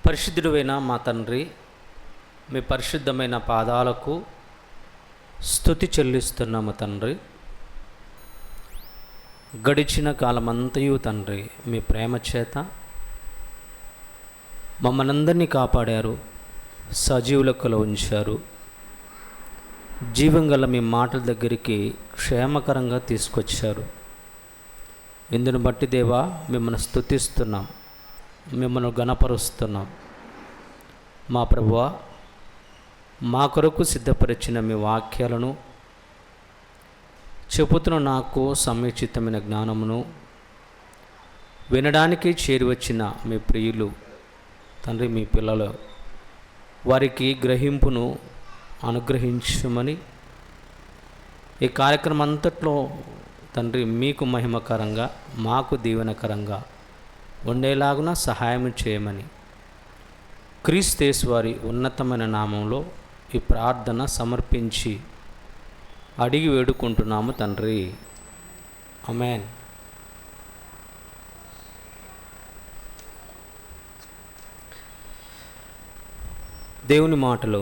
పరిశుద్ధుడైన మా తండ్రి, మీ పరిశుద్ధమైన పాదాలకు స్తుతి చెల్లిస్తున్నాము తండ్రి. గడిచిన కాలమంతయు తండ్రి మీ ప్రేమ చేత మమ్మల్నందరినీ కాపాడారు, సజీవులకులో ఉంచారు. జీవం గల మీ మాటల దగ్గరికి క్షేమకరంగా తీసుకొచ్చారు. ఇందును బట్టి దేవా మిమ్మల్ని స్తుతిస్తున్నాం, మిమ్మల్ని గణపరుస్తున్నాం. మా ప్రభువా, మా కొరకు సిద్ధపరిచిన మీ వాక్యాలను చెబుతున్న నాకు సమయోచితమైన జ్ఞానమును వినడానికి చేరివచ్చిన మీ ప్రియులు తండ్రి, మీ పిల్లలు వారికి గ్రహింపును అనుగ్రహించమని ఈ కార్యక్రమం అంతట్లో తండ్రి మీకు మహిమకరంగా, మాకు దీవెనకరంగా ఉండేలాగున సహాయం చేయమని క్రీస్తు వారి ఉన్నతమైన నామంలో ఈ ప్రార్థన సమర్పించి అడిగి వేడుకుంటున్నాము తండ్రి. ఆమేన్. దేవుని మాటలు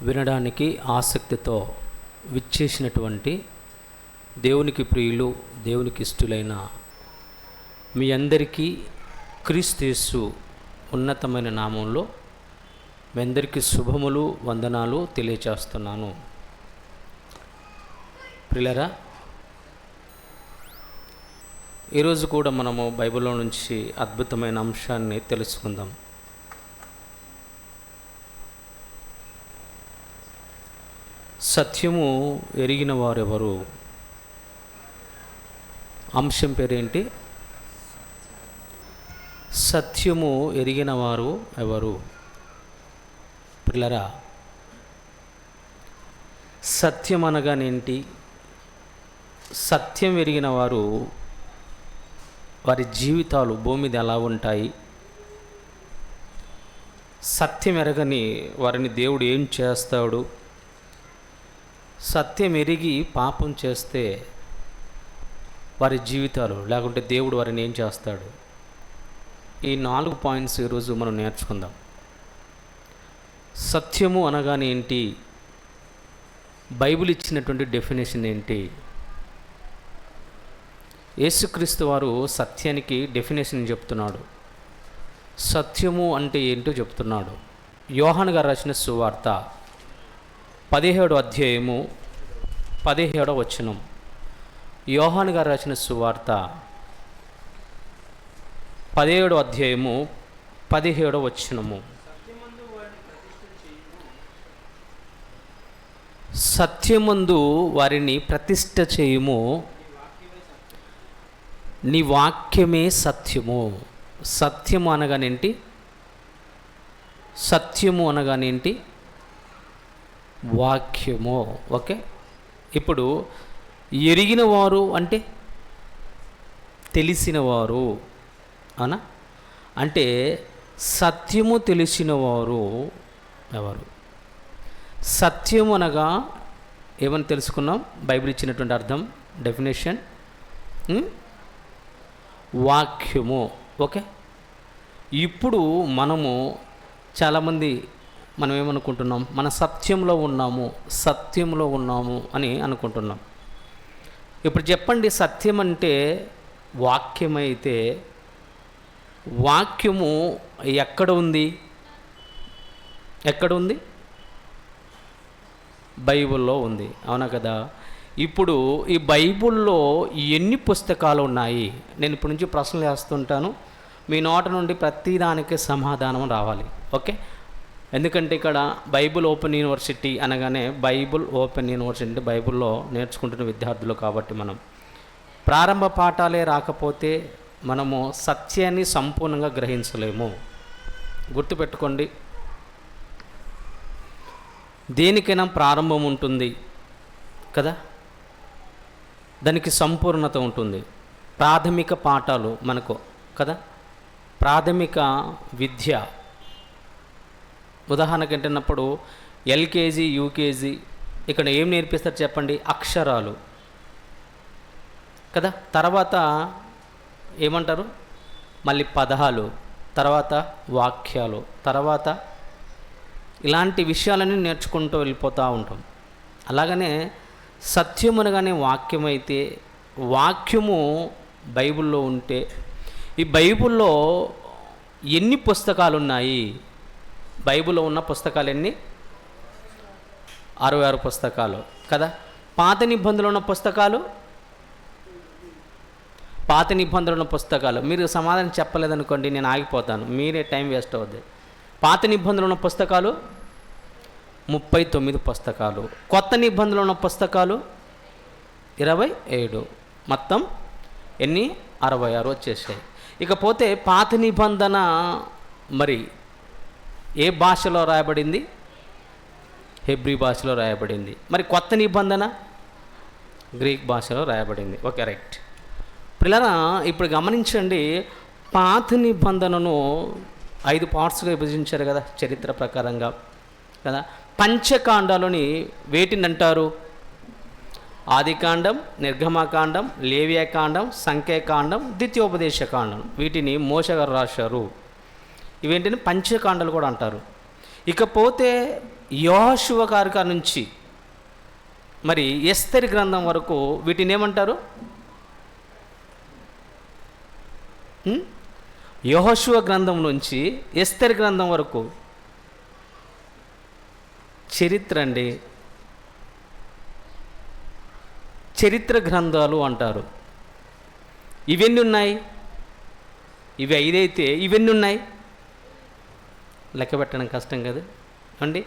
వినడానికి ఆసక్తితో విచ్చేసినటువంటి దేవునికి ప్రియులు, దేవునికి ఇష్టలైన మీ అందరికీ క్రీస్తు ఉన్నతమైన నామంలో మీ అందరికీ శుభములు, వందనాలు తెలియచేస్తున్నాను. ప్రియులారా, ఈరోజు కూడా మనము బైబిల్లో నుంచి అద్భుతమైన అంశాన్ని తెలుసుకుందాం. సత్యము ఎరిగిన వారెవరు? అంశం పేరేంటి? సత్యము ఎరిగిన వారు ఎవరు? పిల్లరా, సత్యం అనగానేంటి? సత్యం ఎరిగిన వారు వారి జీవితాలు భూమి మీద ఎలా ఉంటాయి? సత్యం ఎరగని వారిని దేవుడు ఏం చేస్తాడు? సత్యం ఎరిగి పాపం చేస్తే వారి జీవితాలు, లేకుంటే దేవుడు వారిని ఏం చేస్తాడు? ఈ 4 పాయింట్స్ ఈరోజు మనం నేర్చుకుందాం. సత్యము అనగానే ఏంటి? బైబిల్ ఇచ్చినటువంటి డెఫినేషన్ ఏంటి? యేసుక్రీస్తు వారు సత్యానికి డెఫినేషన్ చెప్తున్నాడు. సత్యము అంటే ఏంటో చెప్తున్నాడు. యోహాను గారు రాసిన సువార్త 17వ అధ్యాయము 17వ వచనం. యోహాను గారు రాసిన సువార్త 17వ అధ్యాయము 17వ వచనము. సత్యమందు వారిని ప్రతిష్ఠ చేయుము, నీ వాక్యమే సత్యము. సత్యము అనగానేంటి? సత్యము అనగానేంటి? వాక్యము. ఓకే, ఇప్పుడు ఎరిగిన వారు అంటే తెలిసినవారు అనా? అంటే సత్యము తెలిసినవారు ఎవరు? సత్యము అనగా ఏమని తెలుసుకున్నాం? బైబిల్ ఇచ్చినటువంటి అర్థం, డెఫినేషన్, వాక్యము. ఓకే, ఇప్పుడు మనము చాలామంది మనం ఏమనుకుంటున్నాం? మన సత్యంలో ఉన్నాము అని అనుకుంటున్నాం. ఇప్పుడు చెప్పండి, సత్యం అంటే వాక్యమైతే వాక్యము ఎక్కడ ఉంది? బైబిల్లో ఉంది, అవునా కదా? ఇప్పుడు ఈ బైబిల్లో ఎన్ని పుస్తకాలు ఉన్నాయి? నేను ఇప్పటి నుంచి ప్రశ్నలు వేస్తుంటాను, మీ నోట నుండి ప్రతిదానికి సమాధానం రావాలి. ఓకే, ఎందుకంటే ఇక్కడ బైబిల్ ఓపెన్ యూనివర్సిటీ అనగానే బైబిల్ ఓపెన్ యూనివర్సిటీ బైబిల్లో నేర్చుకుంటున్న విద్యార్థులు కాబట్టి మనం ప్రారంభ పాఠాలే రాకపోతే మనము సత్యాన్ని సంపూర్ణంగా గ్రహించలేము. గుర్తుపెట్టుకోండి, దేనికైనా ప్రారంభం ఉంటుంది కదా, దానికి సంపూర్ణత ఉంటుంది. ప్రాథమిక పాఠాలు మనకు కదా, ప్రాథమిక విద్య. ఉదాహరణకు ఏంటన్నప్పుడు ఎల్కేజీ, యూకేజీ ఇక్కడ ఏం నేర్పిస్తారు చెప్పండి? అక్షరాలు కదా. తర్వాత ఏమంటారు? మళ్ళీ పదాలు, తర్వాత వాక్యాలు, తర్వాత ఇలాంటి విషయాలన్నీ నేర్చుకుంటూ వెళ్ళిపోతూ ఉంటాం. అలాగనే సత్యం అనగానే వాక్యం అయితే, వాక్యము బైబిల్లో ఉంటే, ఈ బైబిల్లో ఎన్ని పుస్తకాలు ఉన్నాయి? బైబిల్లో ఉన్న పుస్తకాలు ఎన్ని? 66 పుస్తకాలు కదా. పాత నిబంధనలు ఉన్న పుస్తకాలు, పాత నిబంధనలు ఉన్న పుస్తకాలు మీరు సమాధానం చెప్పలేదనుకోండి, నేను ఆగిపోతాను, మీరే టైం వేస్ట్ అవుద్ది. పాత నిబంధనలు ఉన్న పుస్తకాలు 39 పుస్తకాలు, కొత్త నిబంధనలు ఉన్న పుస్తకాలు 27, మొత్తం ఎన్ని? 66 వచ్చేసాయి. ఇకపోతే పాత నిబంధన మరి ఏ భాషలో రాయబడింది? హెబ్రీ భాషలో రాయబడింది. మరి కొత్త నిబంధన గ్రీక్ భాషలో రాయబడింది. Okay, right. పిల్లరా, ఇప్పుడు గమనించండి, పాత నిబంధనను 5 పార్ట్స్గా విభజించారు కదా, చరిత్ర ప్రకారంగా కదా. పంచకాండాలని వేటిని అంటారు? ఆదికాండం, నిర్గమకాండం, లేవియాకాండం, సంఖ్యాకాండం, ద్వితీయోపదేశకాండం. వీటిని మోషే గారు రాశారు. ఇవేంటిని పంచకాండాలు కూడా అంటారు. ఇకపోతే యోషువ గారి నుంచి మరి ఎస్తేరు గ్రంథం వరకు వీటిని ఏమంటారు? యెహోషువ గ్రంథం నుంచి ఎస్తేరు గ్రంథం వరకు చరిత్ర అండి, చరిత్ర గ్రంథాలు అంటారు. ఇవన్నీ ఉన్నాయి, ఇవి 5 అయితే ఇవన్నీ ఉన్నాయి, లెక్క పెట్టడం కష్టం కదా అండి.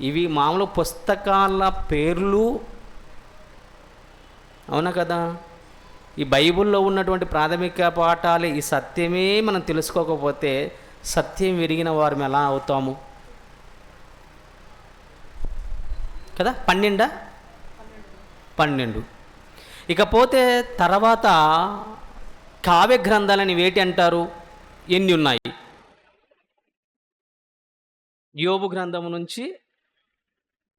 ఇవి మామూలు పుస్తకాల పేర్లు, అవునా కదా. ఈ బైబిల్లో ఉన్నటువంటి ప్రాథమిక పాఠాలు, ఈ సత్యమే మనం తెలుసుకోకపోతే సత్యం విరిగిన వారు ఎలా అవుతాము కదా. 12. ఇకపోతే తర్వాత కావ్య గ్రంథాలని వేటి అంటారు? ఎన్ని ఉన్నాయి? యోబు గ్రంథం నుంచి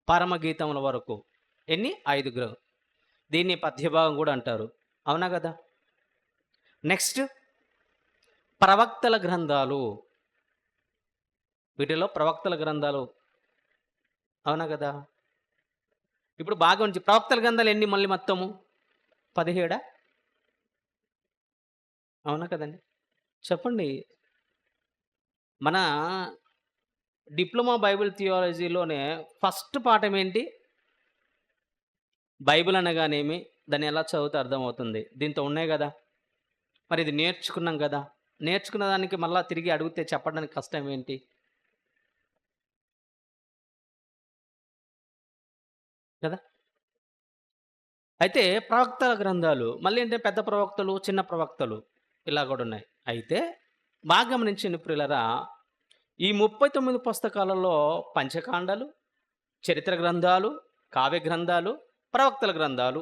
పరమగీతముల వరకు ఎన్ని? 5. దీన్ని పద్యభాగం కూడా అంటారు, అవునా కదా. నెక్స్ట్ ప్రవక్తల గ్రంథాలు, వీటిలో ప్రవక్తల గ్రంథాలు, అవునా కదా. ఇప్పుడు బాగా ఉంచి ప్రవక్తల గ్రంథాలు ఎన్ని మళ్ళీ మొత్తము? 17, అవునా కదండి. చెప్పండి. మన డిప్లొమా బైబిల్ థియాలజీలోనే ఫస్ట్ పాఠం ఏంటి? బైబిల్ అనగానేమి, దాన్ని ఎలా చదివితే అర్థమవుతుంది, దీంతో ఉన్నాయి కదా. మరి ఇది నేర్చుకున్నాం కదా, నేర్చుకున్న దానికి మళ్ళీ తిరిగి అడిగితే చెప్పడానికి కష్టం ఏంటి కదా. అయితే ప్రవక్తల గ్రంథాలు మళ్ళీ ఏంటంటే పెద్ద ప్రవక్తలు, చిన్న ప్రవక్తలు ఇలా కూడా ఉన్నాయి. అయితే బాగా గమనించండి ప్రియులరా, ఈ 39 పుస్తకాలలో పంచకాండాలు, చరిత్ర గ్రంథాలు, కావ్య గ్రంథాలు, ప్రవక్తల గ్రంథాలు,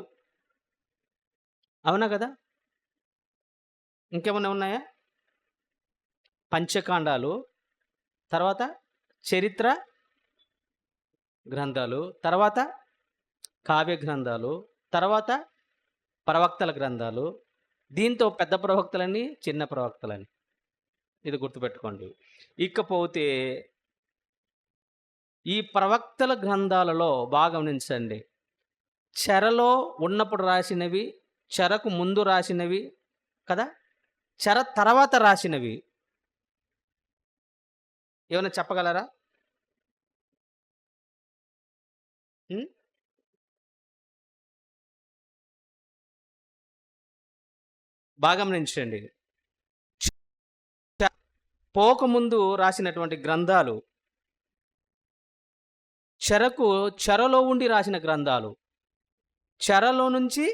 అవునా కదా. ఇంకేమైనా ఉన్నాయా? పంచకాండాలు, తర్వాత చరిత్ర గ్రంథాలు, తర్వాత కావ్య గ్రంథాలు, తర్వాత ప్రవక్తల గ్రంథాలు. దీంతో పెద్ద ప్రవక్తలని, చిన్న ప్రవక్తలని, ఇది గుర్తుపెట్టుకోండి. ఇకపోతే ఈ ప్రవక్తల గ్రంథాలలో బాగా గమనించండి, చెరలో ఉన్నప్పుడు రాసినవి, చెరకు ముందు రాసినవి కదా, చెర తర్వాత రాసినవి, ఏమైనా చెప్పగలరా? బాగా గమనించండి, పోకముందు రాసినటువంటి గ్రంథాలు, చెరలో ఉండి రాసిన గ్రంథాలు, చెరలో నుంచి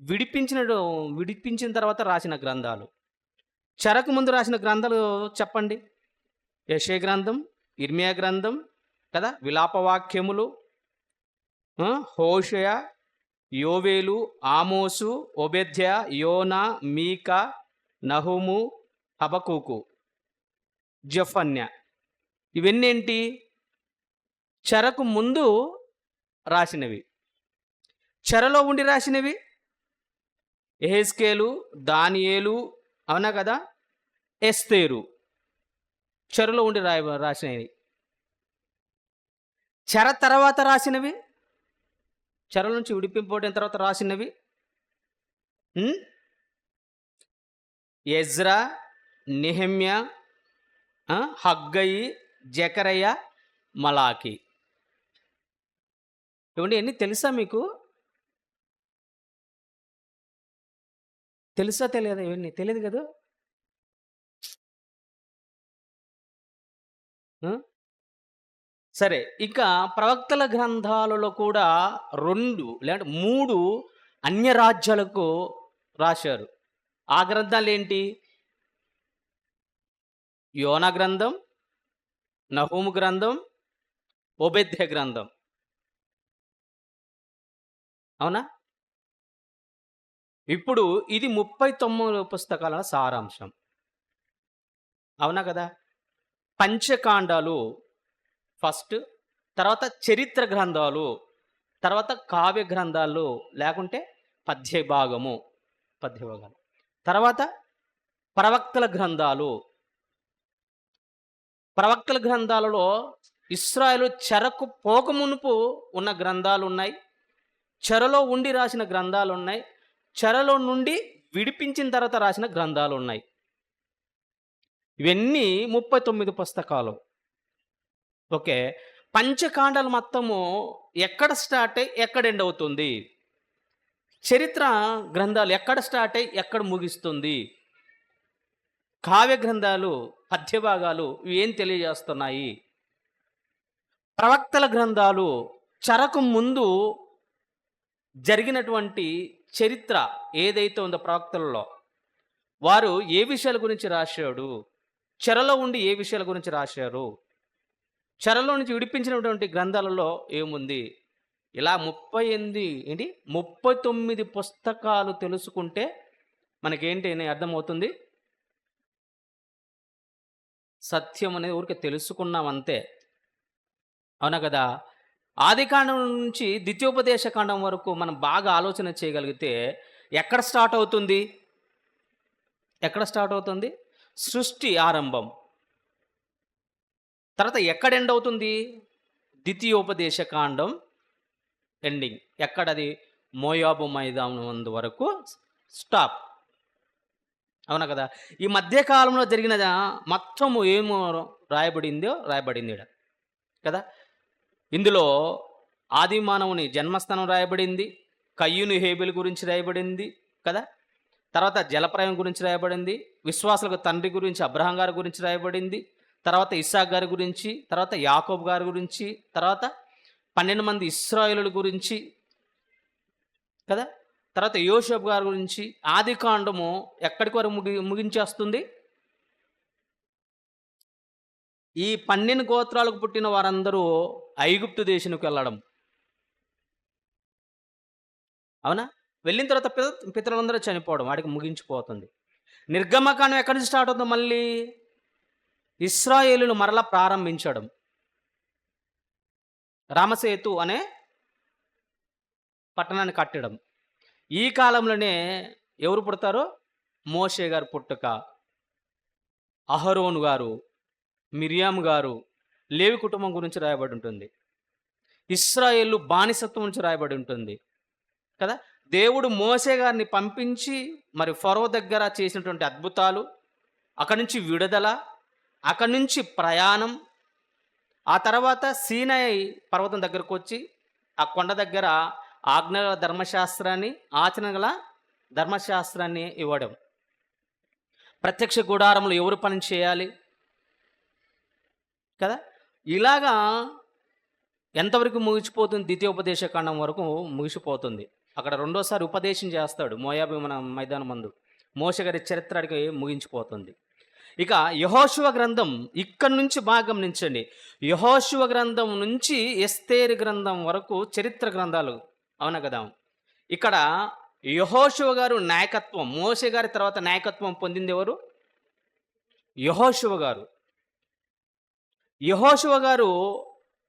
విడిపించిన తర్వాత రాసిన గ్రంథాలు. చెరకు ముందు రాసిన గ్రంథాలు చెప్పండి. యెషయా గ్రంథం, ఇర్మియా గ్రంథం కదా, విలాపవాక్యములు, హోషయ, యోవేలు, ఆమోసు, ఓబేద్య, యోనా, మీకా, నహుము, హబకూకు, జఫన్య. ఇవన్నీ ఏంటి? చెరకు ముందు రాసినవి. చెరలో ఉండి రాసినవి యెహెజ్కేలు, దానియేలు, అవునా కదా, ఎస్తేరు. చెరలో ఉండి రాసినవి. చెర తర్వాత రాసినవి, చెర నుంచి విడిపింపబడిన తర్వాత రాసినవి ఎజ్రా, నెహెమ్యా, హగ్గయి, జకరయ్య, మలాకి. ఇవన్నీ ఎన్ని తెలుసా మీకు? తెలుసా తెలియదా? ఇవన్నీ తెలియదు కదా. సరే, ఇక ప్రవక్తల గ్రంథాలలో కూడా 2 లేదంటే 3 అన్య రాజ్యాలకు రాశారు. ఆ గ్రంథాలు ఏంటి? యోనా గ్రంథం, నహూము గ్రంథం, ఓబేద్య గ్రంథం. అవునా? ఇప్పుడు ఇది 39 పుస్తకాల సారాంశం. అవునా కదా? పంచకాండాలు ఫస్ట్, తర్వాత చరిత్ర గ్రంథాలు, తర్వాత కావ్య గ్రంథాలు లేకుంటే పద్యభాగాలు, తర్వాత ప్రవక్తల గ్రంథాలు. ప్రవక్తల గ్రంథాలలో ఇశ్రాయేలు చెరకు పోకమునుపు ఉన్న గ్రంథాలు ఉన్నాయి, చెరలో ఉండి రాసిన గ్రంథాలు ఉన్నాయి, చెరలో నుండి విడిపించిన తర్వాత రాసిన గ్రంథాలు ఉన్నాయి. ఇవన్నీ 39 పుస్తకాలు. ఓకే, పంచకాండాలు మొత్తము ఎక్కడ స్టార్ట్ అయ్యి ఎక్కడ ఎండ్ అవుతుంది? చరిత్ర గ్రంథాలు ఎక్కడ స్టార్ట్ అయ్యి ఎక్కడ ముగిస్తుంది? కావ్య గ్రంథాలు, పద్యభాగాలు ఏం తెలియజేస్తున్నాయి? ప్రవక్తల గ్రంథాలు చెరకు ముందు జరిగినటువంటి చరిత్ర ఏదైతే ఉందో ప్రవక్తలలో, వారు ఏ విషయాల గురించి రాశాడు, చెరలో ఉండి ఏ విషయాల గురించి రాశారు, చెరలో నుంచి విడిపించినటువంటి గ్రంథాలలో ఏముంది? ఇలా 39 పుస్తకాలు తెలుసుకుంటే మనకేంటి అని అర్థమవుతుంది. సత్యం అనేది ఊరికే తెలుసుకున్నాం అంతే. అవునా కదా? ఆదికాండం నుంచి ద్వితీయోపదేశ కాండం వరకు మనం బాగా ఆలోచన చేయగలిగితే ఎక్కడ స్టార్ట్ అవుతుంది? సృష్టి ఆరంభం. తర్వాత ఎక్కడ ఎండ్ అవుతుంది? ద్వితీయోపదేశ కాండం ఎండింగ్. ఎక్కడది? మోయాబు మైదానం వరకు స్టాప్. అవునా కదా? ఈ మధ్యకాలంలో జరిగిన మొత్తము ఏమో రాయబడింది కదా. ఇందులో ఆది మానవుని జన్మస్థానం రాయబడింది, కయ్యూను హేబెలు గురించి రాయబడింది కదా. తర్వాత జలప్రయం గురించి రాయబడింది, విశ్వాసులకు తండ్రి గురించి అబ్రహాం గారి గురించి రాయబడింది, తర్వాత ఇస్సాక్ గారి గురించి, తర్వాత యాకోబు గారి గురించి, తర్వాత 12 మంది ఇశ్రాయేలుల గురించి కదా, తర్వాత యోసేపు గారి గురించి. ఆది కాండము ఎక్కడికి వరకు ముగించేస్తుంది? ఈ 12 గోత్రాలకు పుట్టిన వారందరూ ఐగుప్తు దేశానికి వెళ్ళడం. అవునా? వెళ్ళిన తర్వాత పితరులందరూ చనిపోవడం, వాడికి ముగించిపోతుంది. నిర్గమకాండం ఎక్కడి నుంచి స్టార్ట్ అవుతుందో మళ్ళీ ఇశ్రాయేలును మరలా ప్రారంభించడం. రామసేతు అనే పట్టణాన్ని కట్టడం. ఈ కాలంలోనే ఎవరు పుడతారో? మోషే గారు పుట్టుక, అహరోను గారు, మిరియాము గారు, లేవి కుటుంబం గురించి రాయబడి ఉంటుంది. ఇశ్రాయేలు బానిసత్వం నుంచి రాయబడి ఉంటుంది కదా. దేవుడు మోషే గారిని పంపించి మరి ఫరో దగ్గర చేసినటువంటి అద్భుతాలు, అక్కడి నుంచి విడుదల, అక్కడి నుంచి ప్రయాణం, ఆ తర్వాత సీనాయి పర్వతం దగ్గరకు వచ్చి ఆ కొండ దగ్గర ఆజ్ఞల ధర్మశాస్త్రాన్ని, ఆచరణల ధర్మశాస్త్రాన్ని ఇవ్వడం, ప్రత్యక్ష గుడారంలో ఎవరు పని చేయాలి కదా. ఇలాగా ఎంతవరకు ముగిసిపోతుంది? ద్వితీయోపదేశ కాండం వరకు ముగిసిపోతుంది. అక్కడ రెండోసారి ఉపదేశం చేస్తాడు మోయాబు మైదానం మందు. మోషే గారి చరిత్రకి ముగించిపోతుంది. ఇక యెహోషువ గ్రంథం ఇక్కడి నుంచి బాగా గమనించండి. యెహోషువ గ్రంథం నుంచి ఎస్తేరు గ్రంథం వరకు చరిత్ర గ్రంథాలు. అవునా కదా? ఇక్కడ యెహోషువ గారు నాయకత్వం, మోషే గారి తర్వాత నాయకత్వం పొందింది ఎవరు? యెహోషువ గారు. యెహోషువ గారు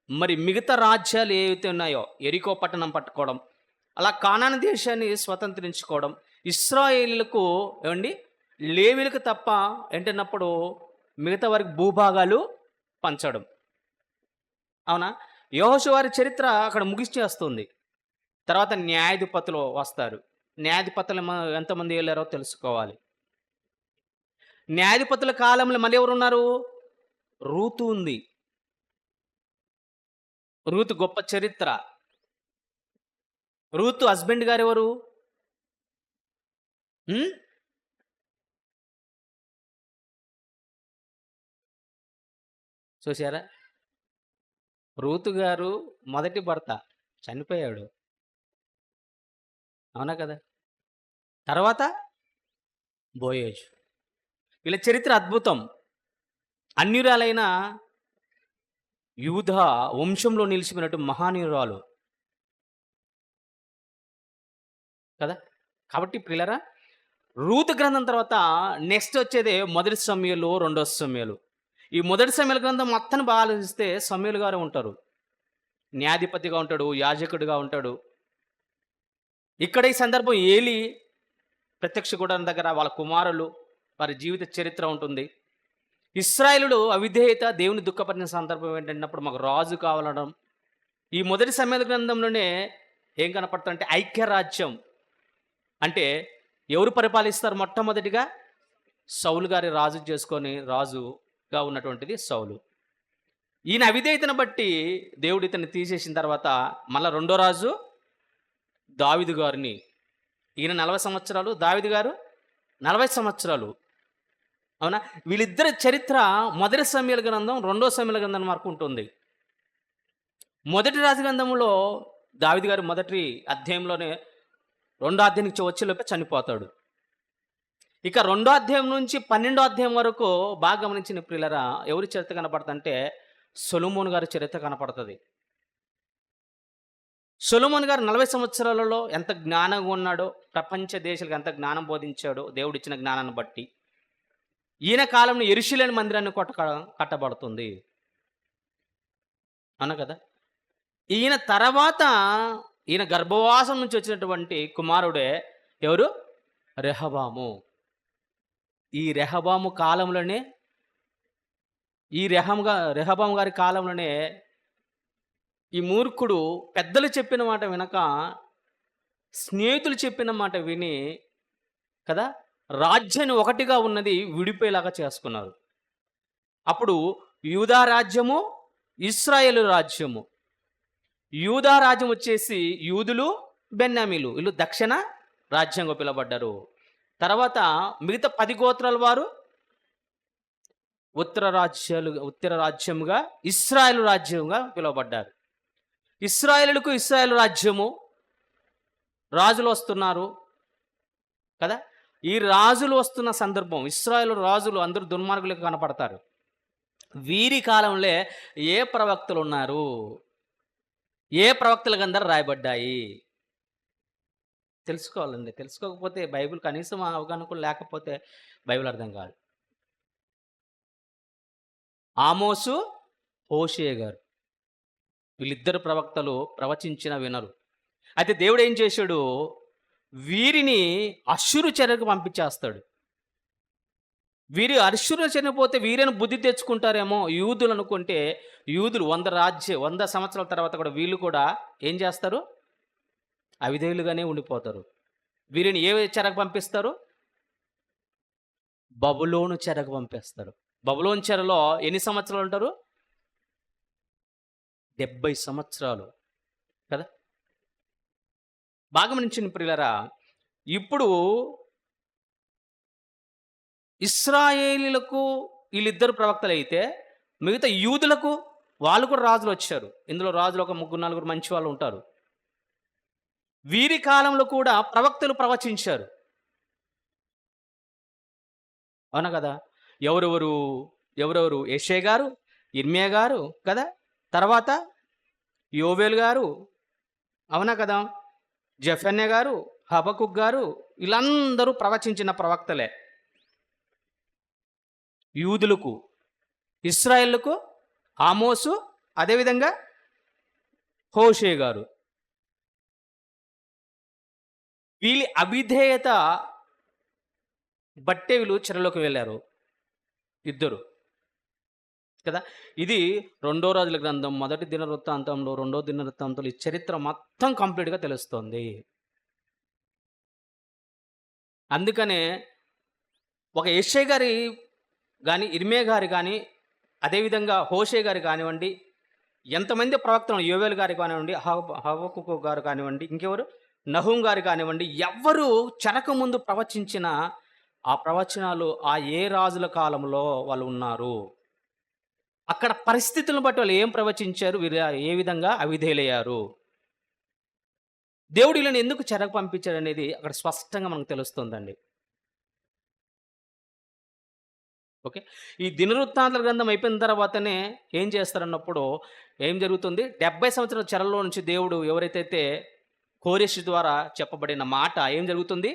మరి మిగతా రాజ్యాలు ఏవైతే ఉన్నాయో, యెరికో పట్టణం పట్టుకోవడం, అలా కానాను దేశాన్ని స్వతంత్రించుకోవడం, ఇశ్రాయేలులకు ఏమండి లేవీలకు తప్ప ఏంటన్నప్పుడు మిగతా వారికి భూభాగాలు పంచడం. అవునా? యెహోషువ వారి చరిత్ర అక్కడ ముగిచేస్తుంది. తర్వాత న్యాయాధిపతులు వస్తారు. న్యాయాధిపతులు ఎంతమంది ఏలారో తెలుసుకోవాలి. న్యాయాధిపతుల కాలంలో మళ్ళీ ఎవరున్నారు? రూతు ఉంది. రూతు గొప్ప చరిత్ర. రూతు హస్బెండ్ గారెవరు? హ్మ్. చూసారా? రూతు గారు మొదటి భర్త చనిపోయాడు. అవునా కదా? తర్వాత బోయేజు. వీళ్ళ చరిత్ర అద్భుతం. అన్యురాలైన యూదా వంశంలో నిలిచిపోయినట్టు మహానీయురాలు కదా! కాబట్టి ప్రియులారా, రూతు గ్రంథం తర్వాత నెక్స్ట్ వచ్చేదే మొదటి సమూయేలు, రెండో సమూయేలు. ఈ మొదటి సమూయేలు గ్రంథం మొత్తాన్ని బాగా ఆలోచిస్తే సమూయేలు గారే ఉంటారు. న్యాయాధిపతిగా ఉంటాడు, యాజకుడిగా ఉంటాడు. ఇక్కడ ఈ సందర్భం ఏలి ప్రత్యక్ష గుడారం దగ్గర వాళ్ళ కుమారులు, వారి జీవిత చరిత్ర ఉంటుంది. ఇశ్రాయేలులో అవిధేయత దేవుని దుఃఖపరిచిన సందర్భం ఏంటంటే మాకు రాజు కావాలనడం. ఈ మొదటి సమూయేలు గ్రంథంలోనే ఏం కనపడుతుందంటే ఐక్యరాజ్యం. అంటే ఎవరు పరిపాలిస్తారు మొట్టమొదటిగా? సౌలు గారి రాజు చేసుకొని రాజుగా ఉన్నటువంటిది సౌలు. ఈయన అవిధేయతను బట్టి దేవుడు ఇతన్ని తీసేసిన తర్వాత మళ్ళా రెండో రాజు దావీదు గారిని, ఈయన 40 సంవత్సరాలు, దావీదు గారు 40 సంవత్సరాలు. అవునా? వీళ్ళిద్దరి చరిత్ర మొదటి సమూయేలు గ్రంథం, రెండో సమూయేలు గ్రంథం వరకు ఉంటుంది. మొదటి రాజు గ్రంథంలో దావీదు గారు మొదటి అధ్యాయంలోనే రెండో అధ్యాయానికి వచ్చేలోపే చనిపోతాడు. ఇక రెండో అధ్యాయం నుంచి 12వ అధ్యాయం వరకు బాగా గమనించిన ప్రియులరా, ఎవరి చరిత్ర కనపడుతుందంటే సొలొమోను గారి చరిత్ర కనపడుతుంది. సొలొమోను గారు 40 సంవత్సరాలలో ఎంత జ్ఞానంగా ఉన్నాడో, ప్రపంచ దేశాలకు ఎంత జ్ఞానం బోధించాడో దేవుడిచ్చిన జ్ఞానాన్ని బట్టి. ఈయన కాలంలో యెరూషలేము మందిరాన్ని కట్టబడుతుంది. అవునా కదా? ఈయన తర్వాత ఈయన గర్భవాసం నుంచి వచ్చినటువంటి కుమారుడే ఎవరు? రెహబాము. ఈ రెహబాము కాలంలోనే, రెహబాము గారి కాలంలోనే ఈ మూర్ఖుడు పెద్దలు చెప్పిన మాట వినక, స్నేహితులు చెప్పిన మాట విని కదా, రాజ్యాన్ని ఒకటిగా ఉన్నది విడిపోయేలాగా చేసుకున్నారు. అప్పుడు యూదా రాజ్యము, ఇశ్రాయేలు రాజ్యము. యూదా రాజ్యం వచ్చేసి యూదులు, బెన్యామీలు, వీళ్ళు దక్షిణ రాజ్యంగా పిలువబడ్డారు. తర్వాత మిగతా 10 గోత్రాల వారు ఉత్తర రాజ్యముగా ఇశ్రాయేలు రాజ్యంగా పిలువబడ్డారు. ఇశ్రాయేలు రాజ్యము రాజులు వస్తున్నారు కదా. ఈ రాజులు వస్తున్న సందర్భం, ఇశ్రాయేలు రాజులు అందరూ దుర్మార్గులకు కనపడతారు. వీరి కాలంలో ఏ ప్రవక్తలు ఉన్నారు, ఏ ప్రవక్తల గ్రంథాలు రాయబడ్డాయి తెలుసుకోవాలండి. తెలుసుకోకపోతే బైబిల్ కనీసం అవగాహన కూడా లేకపోతే బైబిల్ అర్థం కాదు. ఆమోసు, హోషేయ గారు, వీళ్ళిద్దరు ప్రవక్తలు ప్రవచించిన వినరు. అయితే దేవుడు ఏం చేశాడు? వీరిని అశ్షూరు చెరకు పంపించేస్తాడు. వీరి అశ్షూరు చనిపోతే వీరైనా బుద్ధి తెచ్చుకుంటారేమో యూదులు అనుకుంటే, యూదులు 100 సంవత్సరాల తర్వాత కూడా వీళ్ళు కూడా ఏం చేస్తారు? అవిధేయులుగానే ఉండిపోతారు. వీరిని ఏ చెరకు పంపిస్తారు? బబులోను చెరకు పంపిస్తారు. బబులోను చెరలో ఎన్ని సంవత్సరాలు ఉంటారు? 70 సంవత్సరాలు కదా. బాగా గమనించిన ప్రియులారా, ఇప్పుడు ఇశ్రాయేలీలకు వీళ్ళిద్దరు ప్రవక్తలు అయితే, మిగతా యూదులకు వాళ్ళు కూడా రాజులు వచ్చారు. ఇందులో రాజులు ఒక 3-4 మంచి వాళ్ళు ఉంటారు. వీరి కాలంలో కూడా ప్రవక్తలు ప్రవచించారు. అవునా కదా? ఎవరెవరు? యెషయా గారు, ఇర్మియా గారు కదా. తర్వాత యోవేలు గారు, అవునా కదా, జెఫన్యా గారు, హబకుక్ గారు, వీళ్ళందరూ ప్రవచించిన ప్రవక్తలే. యూదులకు, ఇశ్రాయేలుకు ఆమోసు, అదేవిధంగా హోషేయ గారు. వీళ్ళ అవిధేయత బట్టే వీళ్ళు చెరలోకి వెళ్ళారు ఇద్దరు. కదా! ఇది రెండో రాజుల గ్రంథం, మొదటి దినవృత్తాంతంలో, రెండో దినవృత్తాంతంలో ఈ చరిత్ర మొత్తం కంప్లీట్‌గా తెలుస్తుంది. అందుకనే ఒక యెషయా గారి గాని, ఇర్మీయా గారు గాని, అదేవిధంగా హోషే గారు కానివ్వండి, ఎంతమంది ప్రవక్తలు యోవేలు గారు కానివ్వండి, హబక్కూకు గారు కానివ్వండి, ఇంకెవరు నహూం గారు కానివ్వండి, ఎవ్వరు చెరకముందు ప్రవచించిన ఆ ప్రవచనాలు ఆ ఏ రాజుల కాలంలో వాళ్ళు ఉన్నారు. అక్కడ పరిస్థితులను బట్టి వాళ్ళు ఏం ప్రవచించారు, వీరు ఏ విధంగా అవిధేయులయ్యారు. దేవుడు వీళ్ళని ఎందుకు చెరకు పంపించాడనేది అక్కడ స్పష్టంగా మనకు తెలుస్తుందండి. ఓకే. ఈ దినవృత్తాంతాల గ్రంథం అయిపోయిన తర్వాతనే ఏం చేస్తారన్నప్పుడు ఏం జరుగుతుంది? 70 సంవత్సరాల చెరలో నుంచి దేవుడు ఎవరైతే కోరెషు ద్వారా చెప్పబడిన మాట ఏం జరుగుతుంది?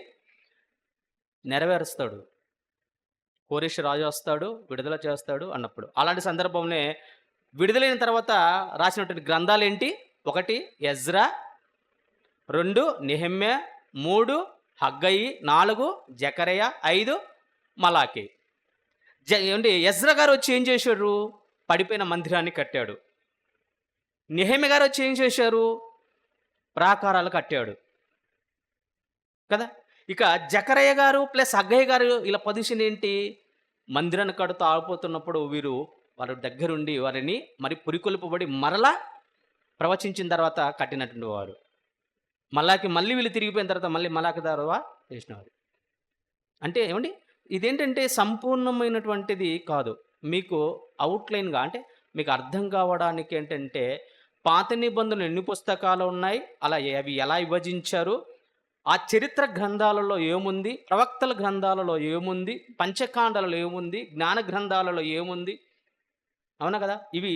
నెరవేరుస్తాడు. కోరెషు రాజు వస్తాడు, విడుదల చేస్తాడు అన్నప్పుడు. అలాంటి సందర్భంలోనే విడుదలైన తర్వాత రాసినటువంటి గ్రంథాలేంటి? 1 ఎజ్రా, 2 నెహెమ్యా, 3 హగ్గయి, 4 జకర్యా, 5 మలాకి. ఏమండి ఎజ్రా గారు వచ్చి ఏం చేశారు? పడిపోయిన మందిరాన్ని కట్టాడు. నెహెమ్యా గారు వచ్చి ఏం చేశారు? ప్రాకారాలు కట్టాడు కదా. ఇక జకరయ్య గారు ప్లస్ హగ్గయ్య గారు ఇలా పొజిషన్ ఏంటి? మందిరాన్ని కడుతూ ఆగిపోతున్నప్పుడు వీరు వారి దగ్గరుండి వారిని మరి పురికొల్పబడి మరలా ప్రవచించిన తర్వాత కట్టినటువంటి వారు. మళ్ళీ వీళ్ళు తిరిగిపోయిన తర్వాత మళ్ళీ మలాకి ద్వారా చేసినవారు. అంటే ఏమండి ఇదేంటంటే సంపూర్ణమైనటువంటిది కాదు. మీకు అవుట్‌లైన్‌గా అంటే మీకు అర్థం కావడానికి ఏంటంటే పాత నిబంధనలు ఎన్ని పుస్తకాలు ఉన్నాయి, అవి ఎలా విభజించారు, ఆ చరిత్ర గ్రంథాలలో ఏముంది, ప్రవక్తల గ్రంథాలలో ఏముంది, పంచకాండాలలో ఏముంది, జ్ఞాన గ్రంథాలలో ఏముంది, అవునా కదా? ఇవి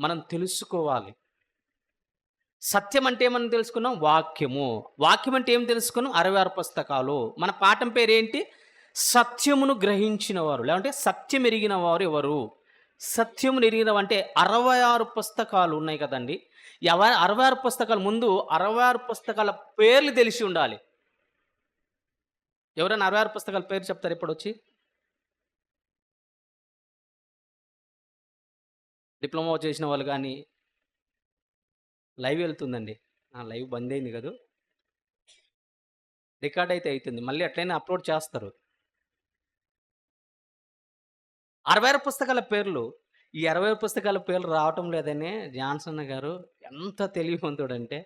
మనం తెలుసుకోవాలి. సత్యం అంటే ఏమని తెలుసుకున్నాం? వాక్యము. వాక్యం అంటే ఏం తెలుసుకున్నాం? 66 పుస్తకాలు. మన పాఠం పేరేంటి? సత్యమును గ్రహించిన వారు, లేదంటే సత్యం ఎరిగిన వారు ఎవరు? సత్యమును ఎరిగినవంటే 66 పుస్తకాలు ఉన్నాయి కదండి. 66 పుస్తకాలు ముందు 66 పుస్తకాల పేర్లు తెలిసి ఉండాలి. ఎవరైనా 66 పుస్తకాల పేరు చెప్తారు ఇప్పుడొచ్చి? డిప్లొమా చేసిన వాళ్ళు కానీ. లైవ్ వెళ్తుందండి. లైవ్ బంద్ అయింది కదూ. రికార్డ్ అయితే అవుతుంది. మళ్ళీ అట్లనే అప్లోడ్ చేస్తారు. 66 పుస్తకాల పేర్లు. ఈ 60 పుస్తకాల పేర్లు రావటం లేదని జాన్సన్ గారు ఎంత తెలివివంతుడంటే,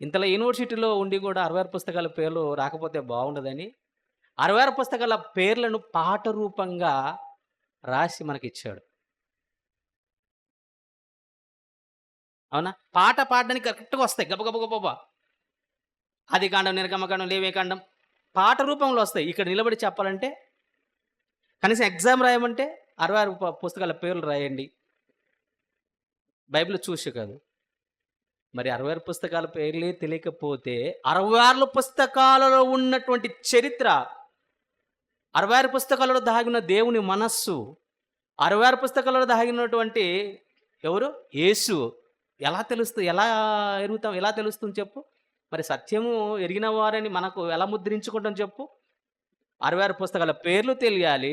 ఇంతలో యూనివర్సిటీలో ఉండి కూడా 66 పుస్తకాల పేర్లు రాకపోతే బాగుండదని 66 పుస్తకాల పేర్లను పాట రూపంగా రాసి మనకిచ్చాడు. అవునా? పాట పాడడానికి కరెక్ట్‌గా వస్తాయి. గబగబా. ఆదికాండం, నిర్గమకాండం, లేవికాండం పాట రూపంలో వస్తాయి. ఇక్కడ నిలబడి చెప్పాలంటే కనీసం ఎగ్జామ్ రాయమంటే 66 పుస్తకాల పేర్లు రాయండి. బైబిల్ చూసి కాదు. మరి 66 పుస్తకాల పేర్లే తెలియకపోతే 66 పుస్తకాలలో ఉన్నటువంటి చరిత్ర, 66 పుస్తకాలలో దాగిన దేవుని మనస్సు, 66 పుస్తకాలలో దాగినటువంటి ఎవరు? యేసు ఎలా ఎరుగుతాం? ఎలా తెలుస్తుంది చెప్పు? మరి సత్యము ఎరిగిన వారని మనకు ఎలా ముద్రించుకుంటాం చెప్పు? 66 పుస్తకాల పేర్లు తెలియాలి.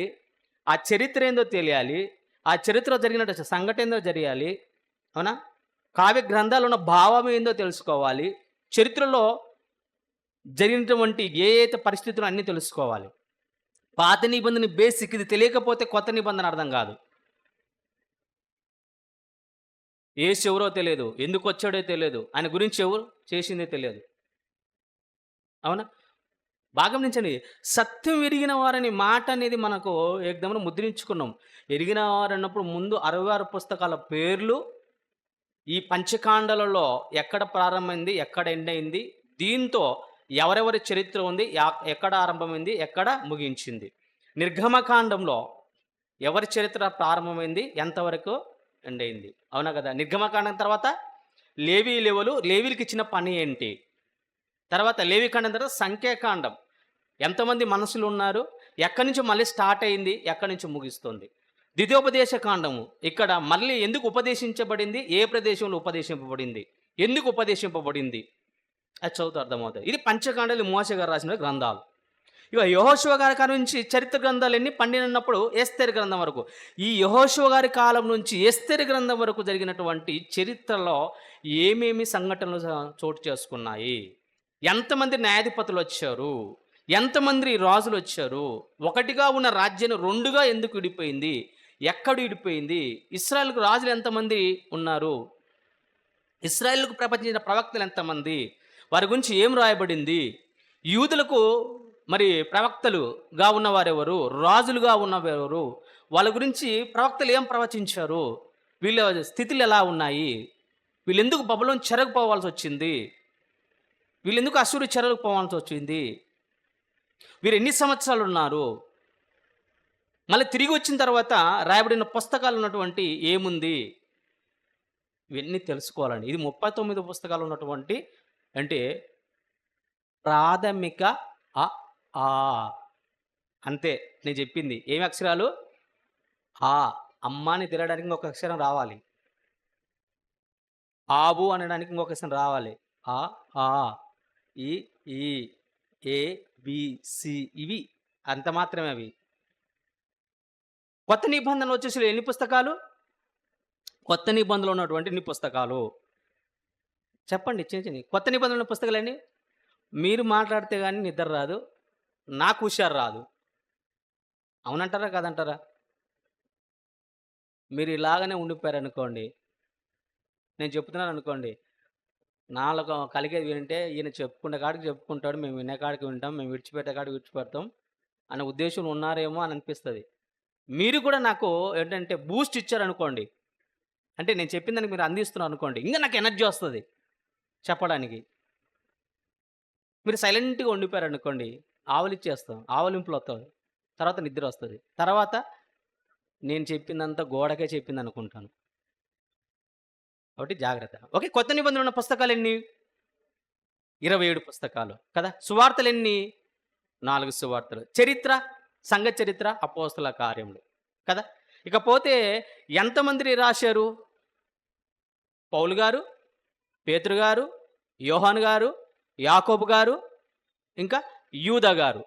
ఆ చరిత్ర ఏందో తెలియాలి. ఆ చరిత్రలో జరిగిన సంఘటన ఏందో తెలియాలి. అవునా? కావ్య గ్రంథాలు ఉన్న భావం ఏందో తెలుసుకోవాలి. చరిత్రలో జరిగినటువంటి ఏ పరిస్థితులు అన్నీ తెలుసుకోవాలి. పాత నిబంధన బేసిక్ ఇది తెలియకపోతే కొత్త నిబంధన అర్థం కాదు. యేసు ఎవరో తెలియదు, ఎందుకు వచ్చాడో తెలియదు, ఆయన గురించి ఎవరు చేసిందే తెలియదు. అవునా? బాగా గమనించండి. సత్యం ఎరిగిన వారని మాట అనేది మనకు ఏకదమున ముద్రించుకున్నాం. ఎరిగిన వారన్నప్పుడు ముందు 66 పుస్తకాల పేర్లు, ఈ పంచకాండాలలో ఎక్కడ ప్రారంభమైంది, ఎక్కడ ఎండ్ అయింది, దీంతో ఎవరెవరి చరిత్ర ఉంది, ఎక్కడ ఆరంభమైంది, ఎక్కడ ముగించింది. నిర్గమకాండంలో ఎవరి చరిత్ర ప్రారంభమైంది, ఎంతవరకు ఎండ్ అయింది. అవునా కదా? నిర్గమకాండం తర్వాత లేవీలకు ఇచ్చిన పని ఏంటి, తర్వాత లేవికాండం తర్వాత సంఖ్యాకాండం ఎంతమంది మనుషులు ఉన్నారు, ఎక్కడి నుంచి మళ్ళీ స్టార్ట్ అయింది, ఎక్కడి నుంచి ముగిస్తుంది. ద్వితీయోపదేశ కాండము ఇక్కడ మళ్ళీ ఎందుకు ఉపదేశించబడింది, ఏ ప్రదేశంలో ఉపదేశింపబడింది, ఎందుకు ఉపదేశింపబడింది, అది చదువుతూ అర్థమవుతుంది. ఇది పంచకాండాలు మోషే గారు రాసిన గ్రంథాలు. ఇక యెహోషువ గారి కాలం నుంచి చరిత్ర గ్రంథాలు ఎన్ని 12 ఉన్నప్పుడు ఎస్తేరు గ్రంథం వరకు. ఈ యెహోషువ గారి కాలం నుంచి ఎస్తేరు గ్రంథం వరకు జరిగినటువంటి చరిత్రలో ఏమేమి సంఘటనలు చోటు చేసుకున్నాయి? ఎంతమంది న్యాయాధిపతులు వచ్చారు? ఎంతమంది రాజులు వచ్చారు? ఒకటిగా ఉన్న రాజ్యాన్ని 2గా ఎందుకు విడిపోయింది? ఎక్కడ విడిపోయింది? ఇశ్రాయేలుకు రాజులు ఎంతమంది ఉన్నారు? ఇశ్రాయేలుకు ప్రపంచించిన ప్రవక్తలు ఎంతమంది? వారి గురించి ఏం రాయబడింది? యూదులకు మరి ప్రవక్తలుగా ఉన్నవారెవరు? రాజులుగా ఉన్నవారెవరు? వాళ్ళ గురించి ప్రవక్తలు ఏం ప్రవచించారు? వీళ్ళ స్థితులు ఎలా ఉన్నాయి? వీళ్ళెందుకు బబులోను చెరకు పోవాల్సి వచ్చింది? వీళ్ళెందుకు అశ్షూరు చెరకు పోవాల్సి వచ్చింది? వీరు ఎన్ని సంవత్సరాలు ఉన్నారు? మళ్ళీ తిరిగి వచ్చిన తర్వాత రాయబడిన పుస్తకాలు ఉన్నటువంటి ఏముంది? ఇవన్నీ తెలుసుకోవాలండి. ఇది 39 పుస్తకాలు ఉన్నటువంటి అంటే ప్రాథమిక అ ఆ అంతే. నేను చెప్పింది ఏమి అక్షరాలు? ఆ అమ్మాని తినడానికి ఇంకొక అక్షరం రావాలి. ఆబు అనడానికి ఇంకొక అక్షరం రావాలి. ఆ ఆ ఈ ఈ ఏ బి సి ఇవి అంత మాత్రమే అవి. కొత్త నిబంధనలు వచ్చేసి ఎన్ని పుస్తకాలు? కొత్త నిబంధనలు ఉన్నటువంటి ఎన్ని పుస్తకాలు చెప్పండి? చిన్న కొత్త నిబంధనల పుస్తకాలండి. మీరు మాట్లాడితే కానీ నిద్ర రాదు, నాకు హుషారు రాదు. అవునంటారా కాదంటారా? మీరు ఇలాగనే ఉండిపోయారనుకోండి, నేను చెప్తున్నాను అనుకోండి, నాలుగు కలిగేది వింటే ఈయన చెప్పుకునే కాడికి చెప్పుకుంటాడు, మేము వినే కాడికి వింటాం, మేము విడిచిపెట్టే కాడికి విడిచిపెడతాం అనే ఉద్దేశం ఉన్నారేమో అని అనిపిస్తుంది. మీరు కూడా నాకు ఏంటంటే బూస్ట్ ఇచ్చారనుకోండి, అంటే నేను చెప్పిన దానికి మీరు అందిస్తున్నారు అనుకోండి, ఇంకా నాకు ఎనర్జీ వస్తుంది చెప్పడానికి. మీరు సైలెంట్గా ఉండిపోయారనుకోండి, ఆవలిచ్చేస్తాం, ఆవలింపులు వస్తుంది, తర్వాత నిద్ర వస్తుంది, తర్వాత నేను చెప్పిందంతా గోడకే చెప్పింది అనుకుంటాను. కాబట్టి జాగ్రత్త. ఓకే, కొత్త నిబంధనలు ఉన్న పుస్తకాలు ఎన్ని? 27 పుస్తకాలు కదా. సువార్తలు ఎన్ని? 4 సువార్తలు. చరిత్ర, సంఘ చరిత్ర, అపోస్తల కార్యములు కదా. ఇకపోతే ఎంతమంది రాశారు? పౌలు గారు, పేతురు గారు, యోహాను గారు, యాకోబు గారు, ఇంకా యూదా గారు.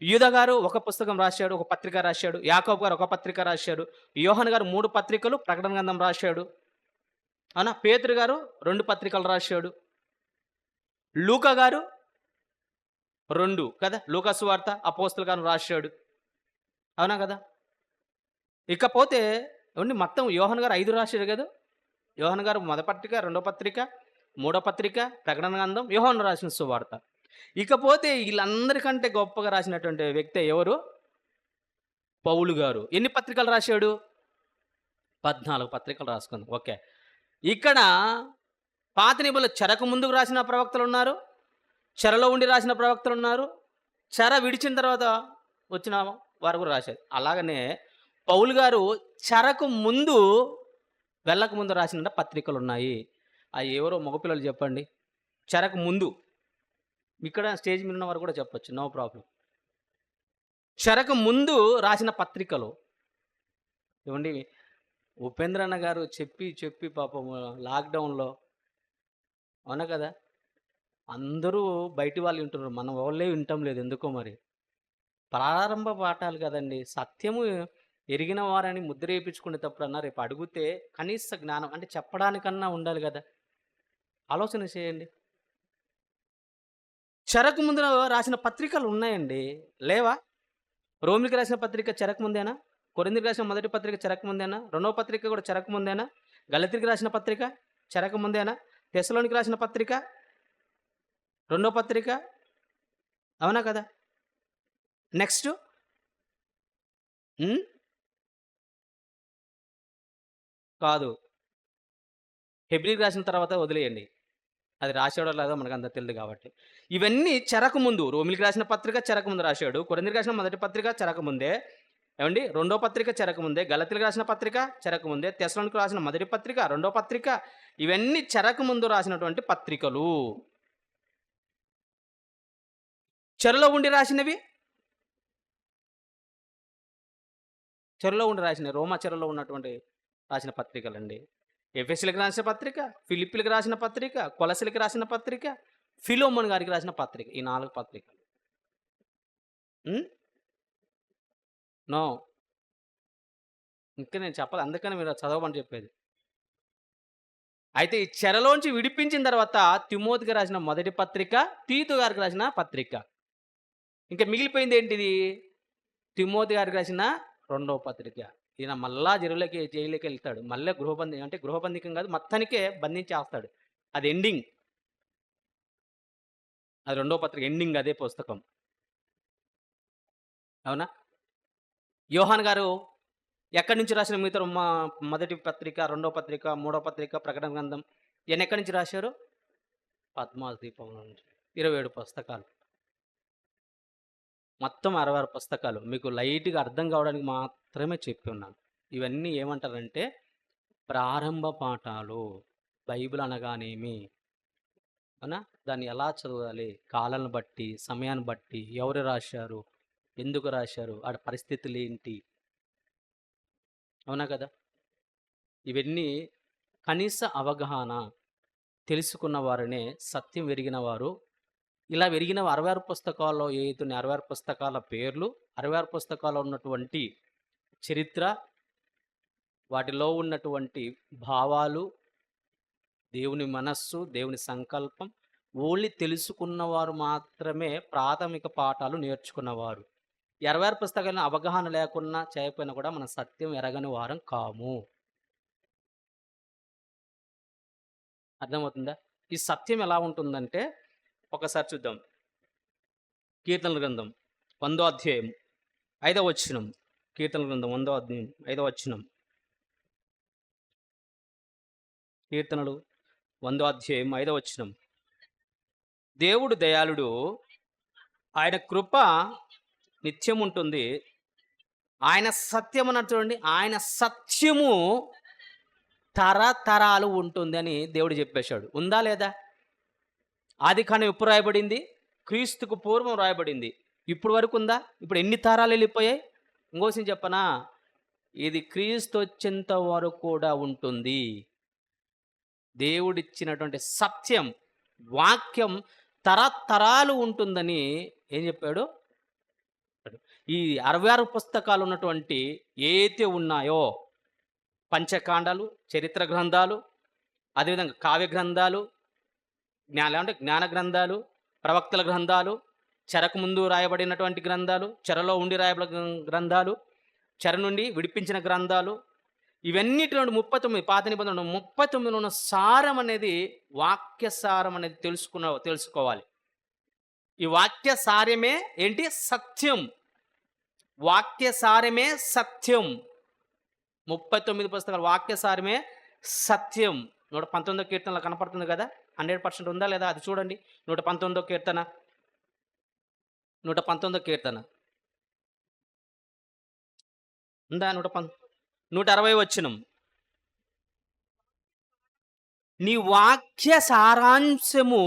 యూదా గారు ఒక పుస్తకం రాశాడు, ఒక పత్రిక రాశాడు. యాకోబు గారు ఒక పత్రిక రాశాడు. యోహాను గారు 3 పత్రికలు, ప్రకటన గ్రంథం రాశాడు. అవునా? పేతురు గారు 2 పత్రికలు రాశాడు. లూకా గారు 2 కదా. లూకా సువార్త, అపోస్తల గారు రాశాడు. అవునా కదా. ఇకపోతే మొత్తం యోహాను గారు 5 రాశాడు కదా. యోహాను గారు 1వ పత్రిక, 2వ పత్రిక, 3వ పత్రిక, ప్రకటన గ్రంథం, యోహాను రాసిన సువార్త. ఇకపోతే వీళ్ళందరికంటే గొప్పగా రాసినటువంటి వ్యక్తి ఎవరు? పౌలు గారు. ఎన్ని పత్రికలు రాశాడు? 14 పత్రికలు రాసుకుంది. ఓకే, ఇక్కడ పాత నిబంధనలు చెరకు ముందుకు రాసిన ప్రవక్తలు ఉన్నారు, చెరలో ఉండి రాసిన ప్రవక్తలు ఉన్నారు, చెర విడిచిన తర్వాత వచ్చిన వారు కూడా రాశారు. అలాగనే పౌలు గారు చెరకు ముందు వెళ్ళక ముందు రాసిన పత్రికలు ఉన్నాయి. అవి ఎవరో మగపిల్లలు చెప్పండి. చెరకు ముందు, ఇక్కడ స్టేజ్ మీద ఉన్న వారు కూడా చెప్పొచ్చు, నో ప్రాబ్లం. చెరకు ముందు రాసిన పత్రికలు ఏమండి. ఉపేంద్రన్న గారు చెప్పి చెప్పి పాపం లాక్డౌన్లో, అవునా కదా, అందరూ బయటి వాళ్ళు వింటున్నారు, మన వాళ్ళే వింటాం లేదు ఎందుకో మరి. ప్రారంభ పాఠాలు కదండి. సత్యము ఎరిగిన వారని ముద్ర వేయించుకునేటప్పుడు అన్న రేపు అడిగితే కనీస జ్ఞానం అంటే చెప్పడానికన్నా ఉండాలి కదా. ఆలోచన చేయండి. చెరకు ముందు రాసిన పత్రికలు ఉన్నాయండి, లేవా? రోమిలికి రాసిన పత్రిక చెరకు ముందేనా? కొరింథీయులకు రాసిన 1వ పత్రిక చెరకు ముందేనా? 2వ పత్రిక కూడా చెరకు ముందేనా? గలతీయులకు రాసిన పత్రిక చెరకు ముందేనా? తెస్సలోనికి రాసిన పత్రిక 2వ పత్రిక, అవునా కదా. నెక్స్ట్ కాదు, హెబ్రీకి రాసిన తర్వాత వదిలేయండి, అది రాశాడో లేదో మనకు అంత తెలియదు కాబట్టి. ఇవన్నీ చెరకు ముందు. రోమిలికి రాసిన పత్రిక చెరకు ముందు రాశాడు. కొరింథీయులకు రాసిన 1వ పత్రిక చెరకు ముందే, ఏమండి 2వ పత్రిక చెరకు ముందే, గలతీయులకు రాసిన పత్రిక చెరకు ముందే, తెస్సలోనికి రాసిన 1వ పత్రిక, 2వ పత్రిక, ఇవన్నీ చెరకు ముందు రాసినటువంటి పత్రికలు. చెరలో ఉండి రాసినవి, చెరలో ఉండి రాసినవి, రోమా చెరలో ఉన్నటువంటి రాసిన పత్రికలండి. ఎఫెసీయులకు రాసిన పత్రిక, ఫిలిప్పీలకు రాసిన పత్రిక, కొలసీలకు రాసిన పత్రిక, ఫిలోమోను గారికి రాసిన పత్రిక, ఈ 4 పత్రికలు. హ్మ్. నో. ఇంకా నేను చెప్పాలి. అందుకనే మీరు చదవమని చెప్పేది. అయితే ఈ చెరలోంచి విడిపించిన తర్వాత తిమోతికి రాసిన మొదటి పత్రిక, తీతు గారికి రాసిన పత్రిక. ఇంక మిగిలిపోయిందేంటిది? తిమోతి గారికి రాసిన రెండవ పత్రిక. ఈయన మళ్ళా జైలుకెళ్తాడు. మళ్ళా అంటే గృహబంధికం కాదు, మొత్తానికే బంధించేస్తాడు. అది ఎండింగ్. అది రెండవ పత్రిక ఎండింగ్ అదే పుస్తకం. అవునా? యోహాన్ గారు ఎక్కడి నుంచి రాసిన మిగతా మొదటి పత్రిక, రెండవ పత్రిక, మూడవ పత్రిక, ప్రకటన గ్రంథం ఇయన్నీ ఎక్కడి నుంచి రాశారు? పద్మాస్ దీపంలో నుంచి. 27 పుస్తకాలు. మొత్తం 66 పుస్తకాలు. మీకు లైట్‌గా అర్థం కావడానికి మాత్రమే చెప్పి ఉన్నాను. ఇవన్నీ ఏమంటారంటే ప్రారంభ పాఠాలు. బైబిల్ అనగానేమి? అవునా? దాన్ని ఎలా చదవాలి? కాలాన్ని బట్టి, సమయాన్ని బట్టి, ఎవరు రాశారు? ఎందుకు రాశారు? ఆడ పరిస్థితులేంటి? అవునా కదా? ఇవన్నీ కనీస అవగాహన తెలుసుకున్న వారనే సత్యం ఎరిగిన వారు. ఇలా వెరిగిన 66 పుస్తకాల్లో ఏదైతే 66 పుస్తకాల పేర్లు, 66 పుస్తకాల్లో ఉన్నటువంటి చరిత్ర, వాటిలో ఉన్నటువంటి భావాలు, దేవుని మనస్సు, దేవుని సంకల్పం ఓన్లీ తెలుసుకున్నవారు మాత్రమే ప్రాథమిక పాఠాలు నేర్చుకున్నవారు. 66 పుస్తకాలను అవగాహన లేకున్నా, చేయకపోయినా కూడా మనం సత్యం ఎరగని వారం కాము. అర్థమవుతుందా? ఈ సత్యం ఎలా ఉంటుందంటే ఒకసారి చూద్దాం. కీర్తనల గ్రంథం 100వ అధ్యాయం 5వ వచనం. కీర్తనల గ్రంథం 100వ అధ్యాయం 5వ వచనం. కీర్తనలు 100వ అధ్యాయం 5వ వచనం. దేవుడు దయాళుడు, ఆయన కృప నిత్యముంటుంది. ఆయన సత్యం అన్నాడు చూడండి. ఆయన సత్యము తరతరాలు ఉంటుంది అని దేవుడు చెప్పేశాడు. ఉందా లేదా? ఆదికాండం ఎప్పుడు రాయబడింది? క్రీస్తుకు పూర్వం రాయబడింది. ఇప్పుడు వరకు ఉందా? ఇప్పుడు ఎన్ని తరాలు వెళ్ళిపోయాయి? ఇంకో విషయం చెప్పనా? ఇది క్రీస్తు వచ్చేంత వరకు కూడా ఉంటుంది. దేవుడిచ్చినటువంటి సత్యం, వాక్యం తరతరాలు ఉంటుందని ఏం చెప్పాడు? ఈ 66 పుస్తకాలు ఉన్నటువంటి ఏవైతే ఉన్నాయో పంచకాండాలు, చరిత్ర గ్రంథాలు, అదేవిధంగా కావ్య గ్రంథాలు, జ్ఞాన గ్రంథాలు, ప్రవక్తల గ్రంథాలు, చెరకు ముందు రాయబడినటువంటి గ్రంథాలు, చెరలో ఉండి రాయబడిన గ్రంథాలు, చెర నుండి విడిపించిన గ్రంథాలు, ఇవన్నిటి నుండి 39 పాత నిబంధనలు 39 ఉన్న సారం అనేది, వాక్య సారం అనేది తెలుసుకోవాలి. ఈ వాక్య సారమే ఏంటి? సత్యం. వాక్య సారమే సత్యం. 39 పుస్తకాలు వాక్య సారమే సత్యం. 119వ కీర్తనలో కనపడుతుంది కదా? 100% ఉందా లేదా? అది చూడండి. 119వ కీర్తన. 119వ కీర్తన ఉందా? 160వ వచనం. నీ వాక్య సారాంశము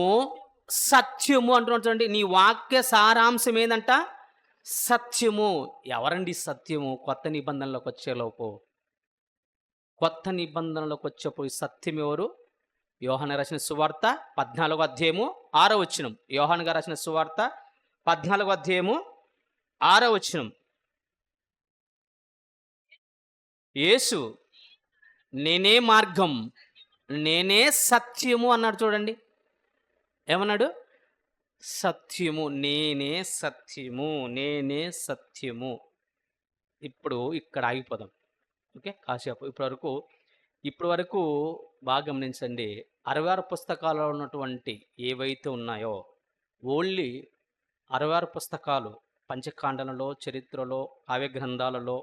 సత్యము అంటున్నాడు చూడండి. నీ వాక్య సారాంశం ఏందంట? సత్యము. ఎవరండి సత్యము? కొత్త నిబంధనలోకి వచ్చేలోపు, కొత్త నిబంధనలోకి వచ్చేప్పుడు సత్యం ఎవరు? యోహాను రాసిన సువార్త 14వ అధ్యాయము 6వ వచనం. యోహాను గారు రాసిన సువార్త 14వ అధ్యాయము 6వ వచనం. యేసు నేనే మార్గం, నేనే సత్యము అన్నాడు చూడండి. ఏమన్నాడు? సత్యము. నేనే సత్యము, నేనే సత్యము. ఇప్పుడు ఇక్కడ ఆగిపోదాం. ఓకే, కాసేపు. ఇప్పటి వరకు బాగా గమనించండి. 66 పుస్తకాల్లో ఉన్నటువంటి ఏవైతే ఉన్నాయో ఓన్లీ 66 పుస్తకాలు పంచకాండాలలో, చరిత్రలో, కావ్య గ్రంథాలలో,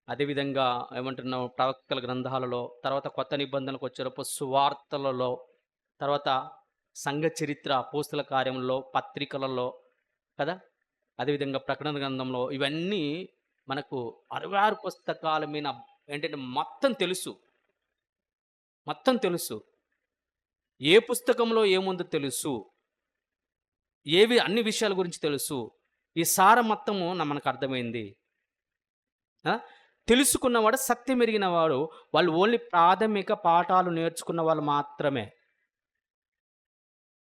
అదేవిధంగా ఏమంటున్నాం ప్రవక్తల గ్రంథాలలో, తర్వాత కొత్త నిబంధనలకు వచ్చేటప్పుడు సువార్తలలో, తర్వాత సంఘ చరిత్ర, అపోస్తల కార్యంలో, పత్రికలలో కదా, అదేవిధంగా ప్రకటన గ్రంథంలో, ఇవన్నీ మనకు 66 పుస్తకాల మీద ఏంటంటే మొత్తం తెలుసు. ఏ పుస్తకంలో ఏముందో తెలుసు. అన్ని విషయాల గురించి తెలుసు. ఈ సారం మొత్తము మనకు అర్థమైంది. తెలుసుకున్నవాడు, సత్యం ఎరిగిన వాడు, వాళ్ళు ఓన్లీ ప్రాథమిక పాఠాలు నేర్చుకున్న వాళ్ళు మాత్రమే.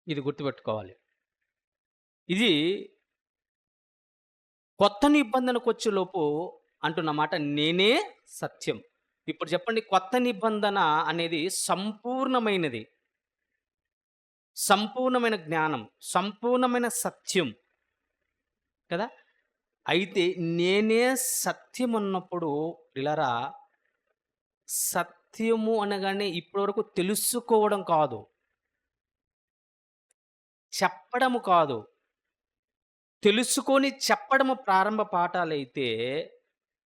ఇది గుర్తుపెట్టుకోవాలి. ఇది కొత్త నిబంధనకు వచ్చేలోపు అంటున్న మాట నేనే సత్యం. ఇప్పుడు చెప్పండి, కొత్త నిబంధన అనేది సంపూర్ణమైనది. సంపూర్ణమైన జ్ఞానం, సంపూర్ణమైన సత్యం కదా! అయితే నేనే సత్యం అన్నప్పుడు ప్రియులారా, సత్యము అనగానే ఇప్పటివరకు తెలుసుకోవడం కాదు, చెప్పడము కాదు. తెలుసుకొని చెప్పడము ప్రారంభ పాఠాలైతే,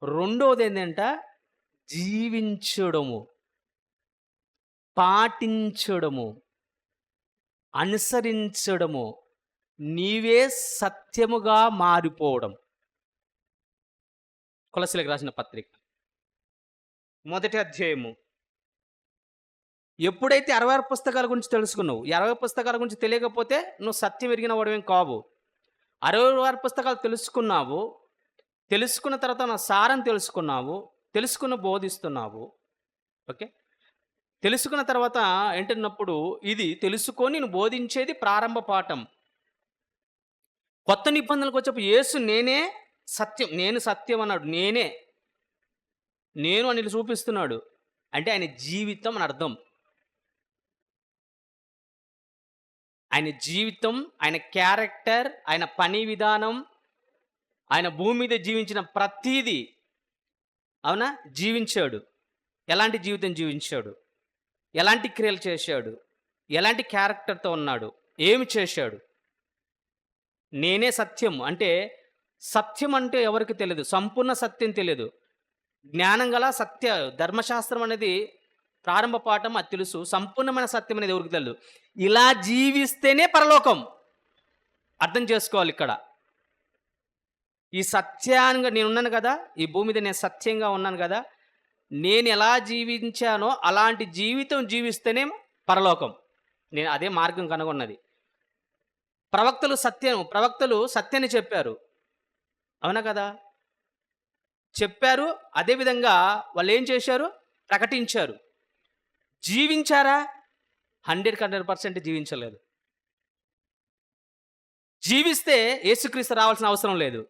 రెండోదేంటంట జీవించడము, పాటించడము, అనుసరించడము, నీవే సత్యముగా మారిపోవడం. కొలస్సీలకు రాసిన పత్రిక మొదటి అధ్యాయము. ఎప్పుడైతే 66 పుస్తకాల గురించి తెలుసుకున్నావు, ఈ 60 పుస్తకాల గురించి తెలియకపోతే నువ్వు సత్యం ఎరిగిన వాడివేం కావు. 66 పుస్తకాలు తెలుసుకున్నావు, తెలుసుకున్న తర్వాత నా సారం తెలుసుకున్నావు, తెలుసుకున్న బోధిస్తున్నావు. ఓకే, తెలుసుకున్న తర్వాత ఏంటన్నప్పుడు ఇది తెలుసుకొని నువ్వు బోధించేది ప్రారంభ పాఠం. కొత్త నిబంధనలకు వచ్చేప్పుడు యేసు నేనే సత్యం, నేను సత్యం అన్నాడు. నేను అని చూపిస్తున్నాడు. అంటే ఆయన జీవితం అని అర్థం. ఆయన జీవితం, ఆయన క్యారెక్టర్, ఆయన పని విధానం, ఆయన భూమి మీద జీవించిన ప్రతీది, అవునా, జీవించాడు. ఎలాంటి జీవితం జీవించాడు, ఎలాంటి క్రియలు చేశాడు, ఎలాంటి క్యారెక్టర్తో ఉన్నాడు, ఏమి చేశాడు. నేనే సత్యం అంటే, సత్యం అంటే ఎవరికి తెలియదు, సంపూర్ణ సత్యం తెలియదు. జ్ఞానం గల సత్య ధర్మశాస్త్రం అనేది ప్రారంభ పాఠం, అది తెలుసు. సంపూర్ణమైన సత్యం అనేది ఎవరికి తెలియదు. ఇలా జీవిస్తేనే పరలోకం. అర్థం చేసుకోవాలి ఇక్కడ. ఈ సత్యాన్ని నేనున్నాను కదా, ఈ భూమి మీద నేను సత్యంగా ఉన్నాను కదా, నేను ఎలా జీవించానో అలాంటి జీవితం జీవిస్తేనే పరలోకం. నేను అదే మార్గం కనుగొన్నది. ప్రవక్తలు సత్యాన్ని చెప్పారు, అవునా కదా, చెప్పారు. అదేవిధంగా వాళ్ళు ఏం చేశారు, ప్రకటించారు. జీవించారా? 100% జీవించలేదు. జీవిస్తే యేసుక్రీస్తు రావాల్సిన అవసరం లేదు.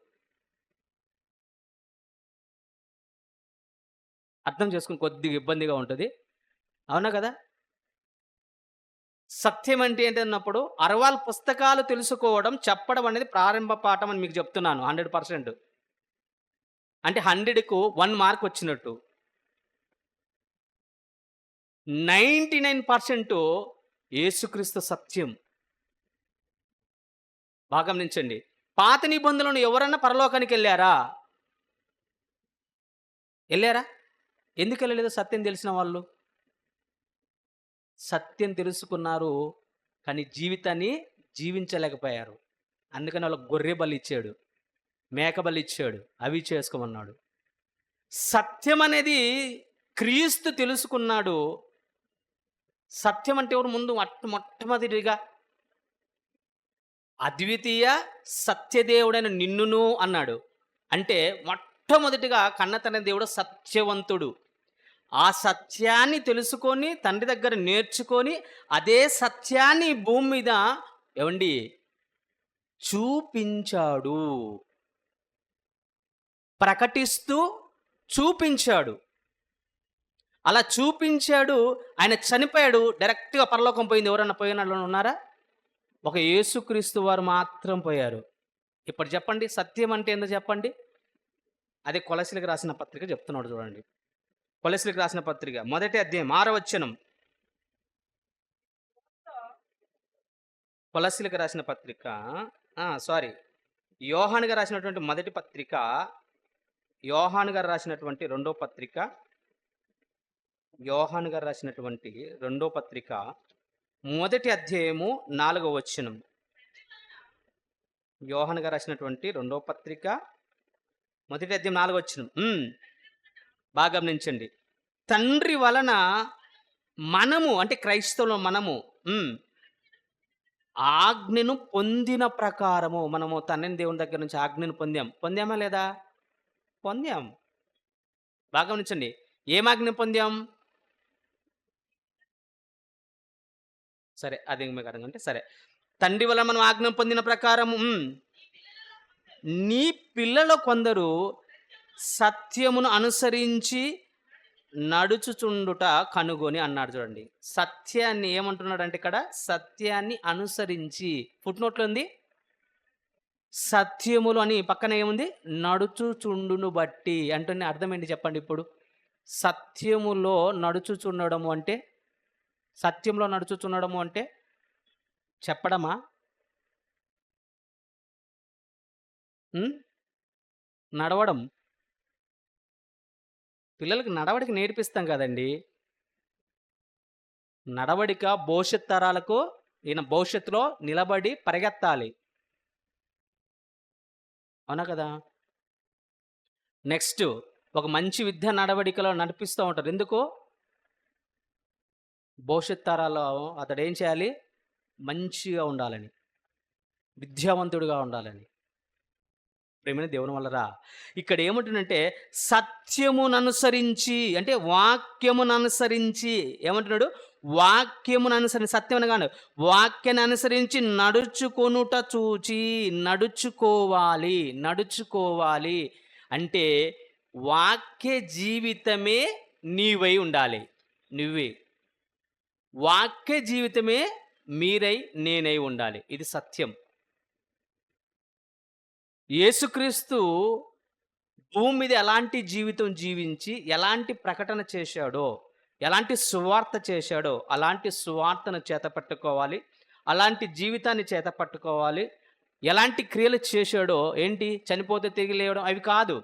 అర్థం చేసుకుని కొద్దిగా ఇబ్బందిగా ఉంటుంది, అవునా కదా. సత్యం అంటే ఏంటన్నప్పుడు 60 పుస్తకాలు తెలుసుకోవడం, చెప్పడం అనేది ప్రారంభ పాఠం అని మీకు చెప్తున్నాను. 100%. అంటే 100కు 1 మార్క్ వచ్చినట్టు. 99% యేసుక్రీస్తు సత్యం. బాగా గమనించండి. పాత నిబంధనలను ఎవరన్నా పరలోకానికి వెళ్ళారా? ఎందుకు వెళ్ళలేదు? సత్యం తెలిసిన వాళ్ళు. సత్యం తెలుసుకున్నారు, కానీ జీవితాన్ని జీవించలేకపోయారు. అందుకని వాళ్ళకి గొర్రె బలి ఇచ్చాడు, మేక బలి ఇచ్చాడు, అవి చేసుకోమన్నాడు. సత్యం అనేది క్రీస్తు తెలుసుకున్నాడు. సత్యం అంటే ఎవరు? ముందు మొట్టమొదటిగా అద్వితీయ సత్యదేవుడైన నిన్నును అన్నాడు. అంటే మొట్టమొదటిగా కన్నతన దేవుడు సత్యవంతుడు. ఆ సత్యాన్ని తెలుసుకొని తండ్రి దగ్గర నేర్చుకొని అదే సత్యాన్ని భూమి మీద ఏమండి చూపించాడు, ప్రకటిస్తూ చూపించాడు. అలా చూపించాడు. ఆయన చనిపోయాడు, డైరెక్ట్గా పరలోకం పోయింది. ఎవరన్నా పోయిన వాళ్ళు ఉన్నారా? ఒక యేసుక్రీస్తు వారు మాత్రం పోయారు. ఇప్పుడు చెప్పండి, సత్యం అంటే ఏందో చెప్పండి. అదే కొలస్సీలకు రాసిన పత్రిక చెప్తున్నాడు చూడండి. కొలస్సీలకు రాసిన పత్రిక మొదటి అధ్యాయం 6వ వచనం. కొలస్సీలకు రాసిన పత్రిక యోహాను గారు రాసినటువంటి మొదటి పత్రిక, యోహాను గారు రాసినటువంటి రెండో పత్రిక, యోహాను గారు రాసినటువంటి రెండో పత్రిక మొదటి అధ్యాయము 4వ వచనం. యోహాను గారు రాసినటువంటి రెండో పత్రిక మొదటి అధ్యాయం 4వ వచనం. బాగా గమనించండి. తండ్రి వలన మనము, అంటే క్రైస్తవులు మనము, ఆజ్ఞను పొందిన ప్రకారము, మనము తండ్రిని దేవుని దగ్గర నుంచి ఆజ్ఞను పొందామా లేదా? పొందాం. బాగా గమనించండి. ఏం ఆజ్ఞ పొందాం? సరే, అది మీకు అర్థం అంటే సరే. తండ్రి వల్ల మనం ఆజ్ఞ పొందిన ప్రకారం నీ పిల్లలు కొందరు సత్యమును అనుసరించి నడుచుచుండుట కనుగొని అన్నాడు చూడండి. సత్యాన్ని ఏమంటున్నాడంటే ఇక్కడ సత్యాన్ని అనుసరించి ఫుట్ నోట్లో ఉంది సత్యములు అని పక్కన ఏముంది నడుచుచుండును బట్టి అంటే అర్థం ఏంటి చెప్పండి ఇప్పుడు. సత్యములో నడుచుచుండడము అంటే సత్యంలో నడుచుచుండడము అంటే చెప్పడమా? నడవడం. పిల్లలకి నడవడిక నేర్పిస్తాం కదండి. నడవడిక భవిష్యత్ తరాలకు ఈయన భవిష్యత్తులో నిలబడి పరిగెత్తాలి. అవునా కదా? నెక్స్ట్ ఒక మంచి విద్య నడవడికలో నడిపిస్తూ ఉంటారు. ఎందుకు? భవిష్యత్ తరాల్లో అతడు ఏం చేయాలి? మంచిగా ఉండాలని, విద్యావంతుడిగా ఉండాలని. ప్రేమైన దేవుని వల్లరా ఇక్కడ ఏమంటుందంటే సత్యమును అనుసరించి అంటే వాక్యమును అనుసరించి ఏమంటున్నాడు? వాక్యమును అనుసరించి సత్యం అనగానే వాక్యాన్ని అనుసరించి నడుచుకొనుట చూచి నడుచుకోవాలి. నడుచుకోవాలి అంటే వాక్య జీవితమే నీవై ఉండాలి. నువ్వే వాక్య జీవితమే మీరై నేనై ఉండాలి. ఇది సత్యం. యేసుక్రీస్తు భూమి మీద ఎలాంటి జీవితం జీవించి ఎలాంటి ప్రకటన చేశాడో, ఎలాంటి సువార్త చేశాడో అలాంటి సువార్తను చేతపట్టుకోవాలి. అలాంటి జీవితాన్ని చేతపట్టుకోవాలి. ఎలాంటి క్రియలు చేశాడో ఏంటి చనిపోతే తిరిగి లేవడం అవి కాదు.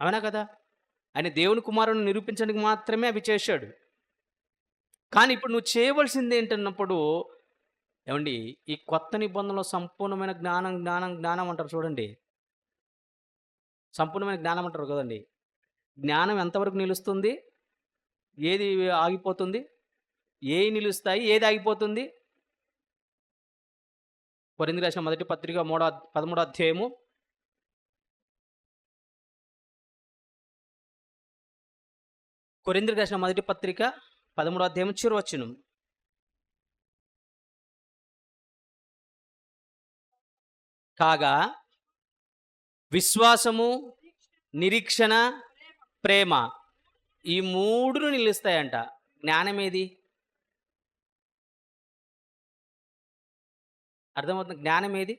అవునా కదా? ఆయన దేవుని కుమారుని నిరూపించడానికి మాత్రమే అవి చేశాడు. కానీ ఇప్పుడు నువ్వు చేయవలసింది ఏంటన్నప్పుడు ఏమండి ఈ కొత్త నిబంధనలో సంపూర్ణమైన జ్ఞానం జ్ఞానం జ్ఞానం అంటారు చూడండి. సంపూర్ణమైన జ్ఞానం అంటారు కదండి. జ్ఞానం ఎంతవరకు నిలుస్తుంది? ఏది ఆగిపోతుంది? ఏవి నిలుస్తాయి? ఏది ఆగిపోతుంది? కొరింథీయులకు రాసిన మొదటి పత్రిక 13వ అధ్యాయము 13వ అధ్యాయం చివరి వచనం. కాగా విశ్వాసము, నిరీక్షణ, ప్రేమ ఈ మూడును నిలుస్తాయంట. జ్ఞానం ఏది? అర్థమవుతుంది? జ్ఞానం ఏది?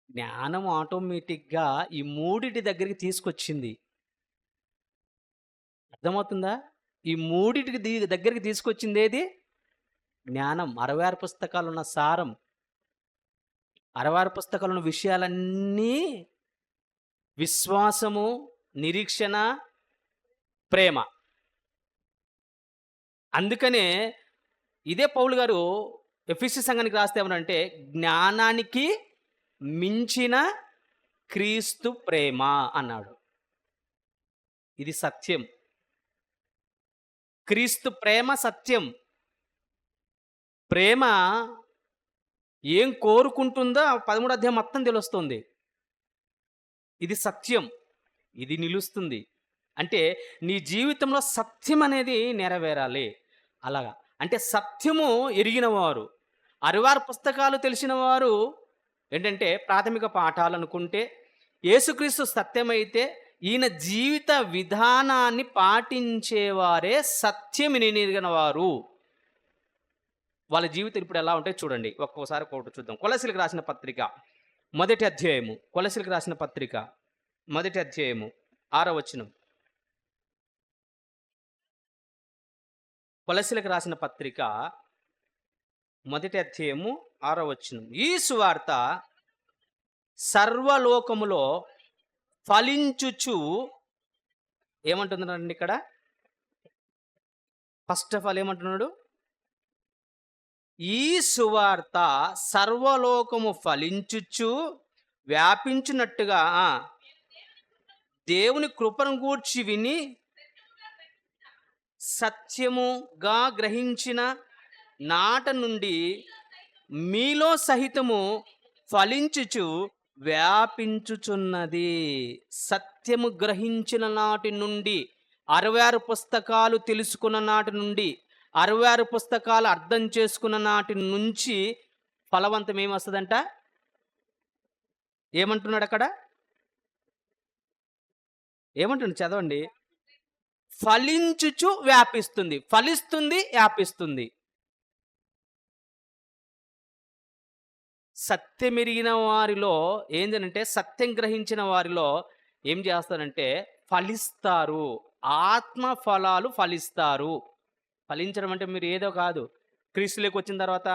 జ్ఞానం ఆటోమేటిక్గా ఈ మూడిటి దగ్గరికి తీసుకొచ్చింది. అర్థమవుతుందా? ఈ మూడిటికి దగ్గరికి తీసుకొచ్చింది ఏది? జ్ఞానం. 66 పుస్తకాలు ఉన్న సారం, 66 పుస్తకాలు ఉన్న విషయాలన్నీ విశ్వాసము, నిరీక్షణ, ప్రేమ. అందుకనే ఇదే పౌలు గారు ఎఫెసీ సంఘానికి రాస్తే ఏమనంటే జ్ఞానానికి మించిన క్రీస్తు ప్రేమ అన్నాడు. ఇది సత్యం. క్రీస్తు ప్రేమ సత్యం. ప్రేమ ఏం కోరుకుంటుందో 13వ అధ్యాయం మొత్తం తెలుస్తుంది. ఇది సత్యం. ఇది నిలుస్తుంది. అంటే నీ జీవితంలో సత్యం అనేది నెరవేరాలి. అలాగా అంటే సత్యము ఎరిగిన వారు, 66 పుస్తకాలు తెలిసిన వారు ఏంటంటే ప్రాథమిక పాఠాలు అనుకుంటే యేసుక్రీస్తు సత్యమైతే ఈయన జీవిత విధానాన్ని పాటించేవారే సత్యమిని ఎరిగిన వారు. వాళ్ళ జీవితం ఇప్పుడు ఎలా ఉంటాయి చూడండి. ఒక్కోసారి ఒకటి చూద్దాం. కొలసీలకు రాసిన పత్రిక మొదటి అధ్యాయము, కొలసీలకు రాసిన పత్రిక మొదటి అధ్యాయము 6వ వచనం. కొలసీలకు రాసిన పత్రిక మొదటి అధ్యాయము 6వ వచనం. ఈ సువార్త సర్వలోకములో ఫలించుచు ఏమంటున్నాడండి ఇక్కడ? ఫస్ట్ ఆఫ్ ఆల్ ఏమంటున్నాడు? ఈ సువార్త సర్వలోకము ఫలించుచు వ్యాపించున్నట్టుగా దేవుని కృపను గూర్చి విని సత్యముగా గ్రహించిన నాట నుండి మీలో సహితము ఫలించుచు వ్యాపించుచున్నది. సత్యము గ్రహించిన నాటి నుండి 66 పుస్తకాలు తెలుసుకున్న నాటి నుండి 66 పుస్తకాలు అర్థం చేసుకున్న నాటి నుంచి ఫలవంతం ఏమొస్తదంట? ఏమంటున్నాడు అక్కడ? ఏమంటుండు చదవండి. ఫలించుచు వ్యాపిస్తుంది. ఫలిస్తుంది, వ్యాపిస్తుంది. సత్యమెరిగిన వారిలో ఏందనంటే, సత్యం గ్రహించిన వారిలో ఏం చేస్తారంటే ఫలిస్తారు. ఆత్మ ఫలాలు ఫలిస్తారు. ఫలించడం అంటే మీరు ఏదో కాదు. క్రీస్తులోకి వచ్చిన తర్వాత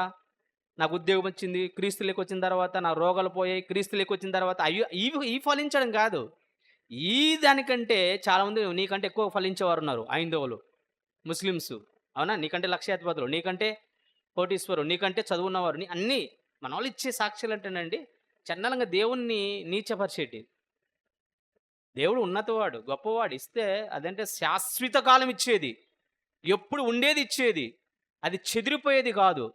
నాకు ఉద్యోగం వచ్చింది. క్రీస్తులోకి వచ్చిన తర్వాత నా రోగాలు పోయాయి. క్రీస్తులోకి వచ్చిన తర్వాత అయ్యో ఈ ఫలించడం కాదు. ఈ దానికంటే చాలామంది నీకంటే ఎక్కువ ఫలించేవారు ఉన్నారు. హైందవులు, ముస్లిమ్స్, అవునా? నీకంటే లక్షాధిపతులు, నీకంటే కోటీశ్వరులు, నీకంటే చదువున్నవారు, అన్నీ మనోళ్ళు ఇచ్చే సాక్ష్యాలు అంటేనండి చండాలంగా దేవుణ్ణి నీచపరిచేటి. దేవుడు ఉన్నతవాడు, గొప్పవాడు. ఇస్తే అదంటే శాశ్వత కాలం ఇచ్చేది, ఎప్పుడు ఉండేది ఇచ్చేది, అది చెదిరిపోయేది కాదు.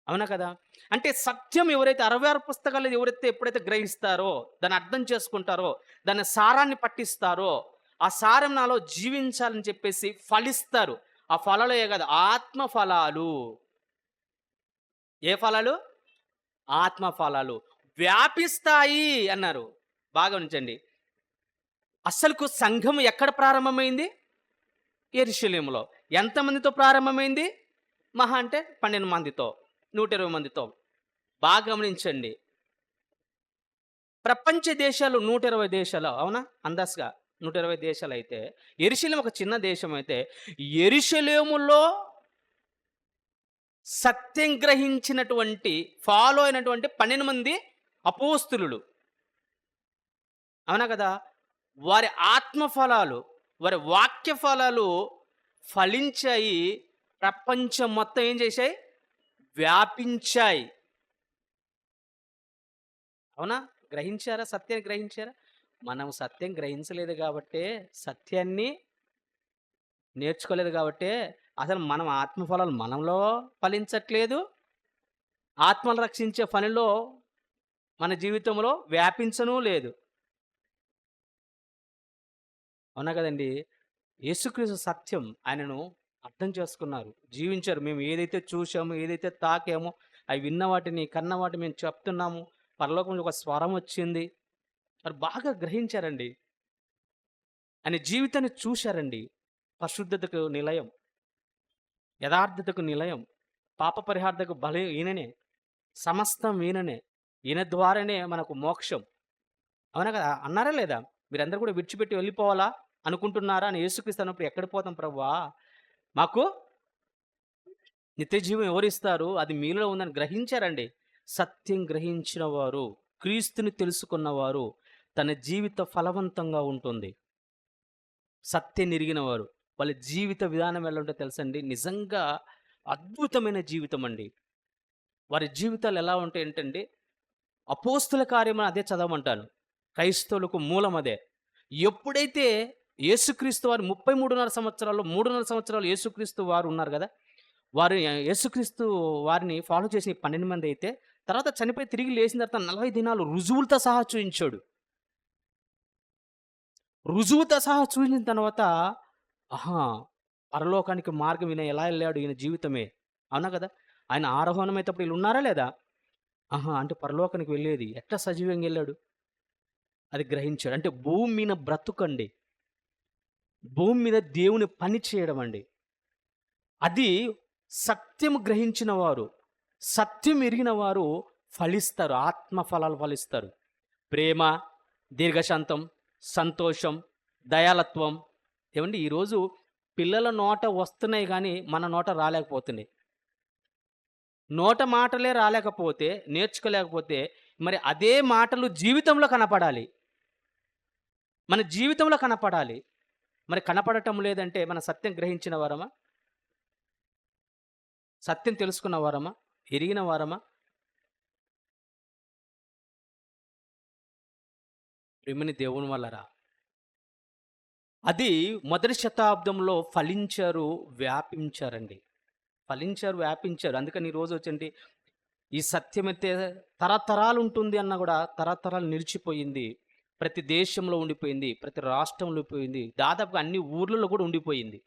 అవునా కదా? అంటే సత్యం ఎవరైతే 66 పుస్తకాలు ఎవరైతే ఎప్పుడైతే గ్రహిస్తారో, దాన్ని అర్థం చేసుకుంటారో, దాని సారాన్ని పట్టిస్తారో, ఆ సారం నాలో జీవించాలని చెప్పేసి ఫలిస్తారు. ఆ ఫలాలు ఏ కాదు, ఆత్మ ఫలాలు. ఏ ఫలాలు? ఆత్మ ఫలాలు వ్యాపిస్తాయి అన్నారు. బాగా ఉంచండి. అసలుకు సంఘం ఎక్కడ ప్రారంభమైంది? యెరూషలేములో. ఎంతమందితో ప్రారంభమైంది? మహా అంటే 12 మందితో, 120 మందితో. బాగా గమనించండి. ప్రపంచ దేశాలు 120 దేశాలు, అవునా? అందాజుగా 120 దేశాలు అయితే, యెరూషలేము ఒక చిన్న దేశం అయితే, యెరూషలేములో సత్యం గ్రహించినటువంటి, ఫాలో అయినటువంటి 12 మంది అపోస్తులులు. అవునా కదా? వారి ఆత్మ ఫలాలు, వారి వాక్య ఫలాలు ఫలించాయి. ప్రపంచం మొత్తం ఏం చేశాయి? వ్యాపించాయి. అవునా? గ్రహించారా? సత్యాన్ని గ్రహించారా? మనం సత్యం గ్రహించలేదు కాబట్టే, సత్యాన్ని నేర్చుకోలేదు కాబట్టే, అసలు మనం ఆత్మ ఫలాలు మనంలో ఫలించట్లేదు. ఆత్మలు రక్షించే పనిలో మన జీవితంలో వ్యాపించను లేదు. అవునా కదండి? యేసుక్రీస్తు సత్యం ఆయనను అర్థం చేసుకున్నారు, జీవించారు. మేము ఏదైతే చూసామో, ఏదైతే తాకామో, అవి విన్న వాటిని, కన్న వాటిని మేము చెప్తున్నాము. పరలోకం నుంచి ఒక స్వరం వచ్చింది. మరి బాగా గ్రహించారండి. ఆయన జీవితాన్ని చూశారండి. పరిశుద్ధతకు నిలయం, యథార్థతకు నిలయం, పాప పరిహార్థకు బలి ఈయననే, సమస్తం ఈయననే. ఈయన ద్వారానే మనకు మోక్షం. అవునా కదా? అన్నారా లేదా? మీరందరూ కూడా విడిచిపెట్టి వెళ్ళిపోవాలా అనుకుంటున్నారా అని యేసుక్రీస్తు అన్నప్పుడు, ఎక్కడ పోతాం ప్రభువా? మాకు నిత్య జీవం ఎవరిస్తారు? అది మీలో ఉందని గ్రహించారండి. సత్యం గ్రహించిన వారు, క్రీస్తుని తెలుసుకున్నవారు, తన జీవిత ఫలవంతంగా ఉంటుంది. సత్యం ఎరిగిన వారు, వాళ్ళ జీవిత విధానం ఎలా ఉంటుందో తెలుసండి? నిజంగా అద్భుతమైన జీవితం అండి. వారి జీవితాలు ఎలా ఉంటాయి ఏంటండి, అపోస్తుల కార్యమని అదే చదవమంటాను. క్రైస్తవులకు మూలం అదే. ఎప్పుడైతే యేసుక్రీస్తు వారు 33.5 సంవత్సరాలు, 3.5 సంవత్సరాలు యేసుక్రీస్తు వారు ఉన్నారు కదా! వారు యేసుక్రీస్తు వారిని ఫాలో చేసిన 12 మంది అయితే, తర్వాత చనిపోయి తిరిగి లేచిన తర్వాత 40 దినాలు రుజువులతో సహా చూయించాడు. రుజువుతో సహా చూయించిన తర్వాత, ఆహా! పరలోకానికి మార్గం ఈయన ఎలా ఎళ్ళాడు? ఈయన జీవితమే. అవునా కదా? ఆయన ఆరోహణమైనప్పుడు ఈళ్ళు ఉన్నారా లేదా? ఆహా! అంటే పరలోకానికి వెళ్ళేది. ఎట్లా సజీవంగా ఎళ్ళాడు? అది గ్రహించాడు. అంటే భూమి మీద బ్రతుకండి. భూమి మీద దేవుని పని చేయడం అండి. అది సత్యము గ్రహించిన వారు, సత్యం ఎరిగిన వారు ఫలిస్తారు. ఆత్మ ఫలాలు ఫలిస్తారు. ప్రేమ, దీర్ఘశాంతం, సంతోషం, దయాళత్వం. ఏవండి ఈరోజు పిల్లల నోట వస్తున్నాయి గానీ, మన నోట రాలేకపోతున్నాయి. నోట మాటలే రాలేకపోతే, నేర్చుకోలేకపోతే, మరి అదే మాటలు జీవితంలో కనపడాలి. మన జీవితంలో కనపడాలి. మరి కనపడటం లేదంటే మన సత్యం గ్రహించిన వారమా? సత్యం తెలుసుకున్న వారమా? ఎరిగిన వారమా? ప్రేమని దేవుని వల్లరా. అది మొదటి శతాబ్దంలో ఫలించారు, వ్యాపించారండి. ఫలించారు, వ్యాపించారు. అందుకని ఈరోజు వచ్చండి, ఈ సత్యమైతే తరతరాలు ఉంటుంది అన్నా కూడా తరతరాలు నిలిచిపోయింది. ప్రతి దేశంలో ఉండిపోయింది. ప్రతి రాష్ట్రంలో ఉండిపోయింది. దాదాపుగా అన్ని ఊర్లలో కూడా ఉండిపోయింది.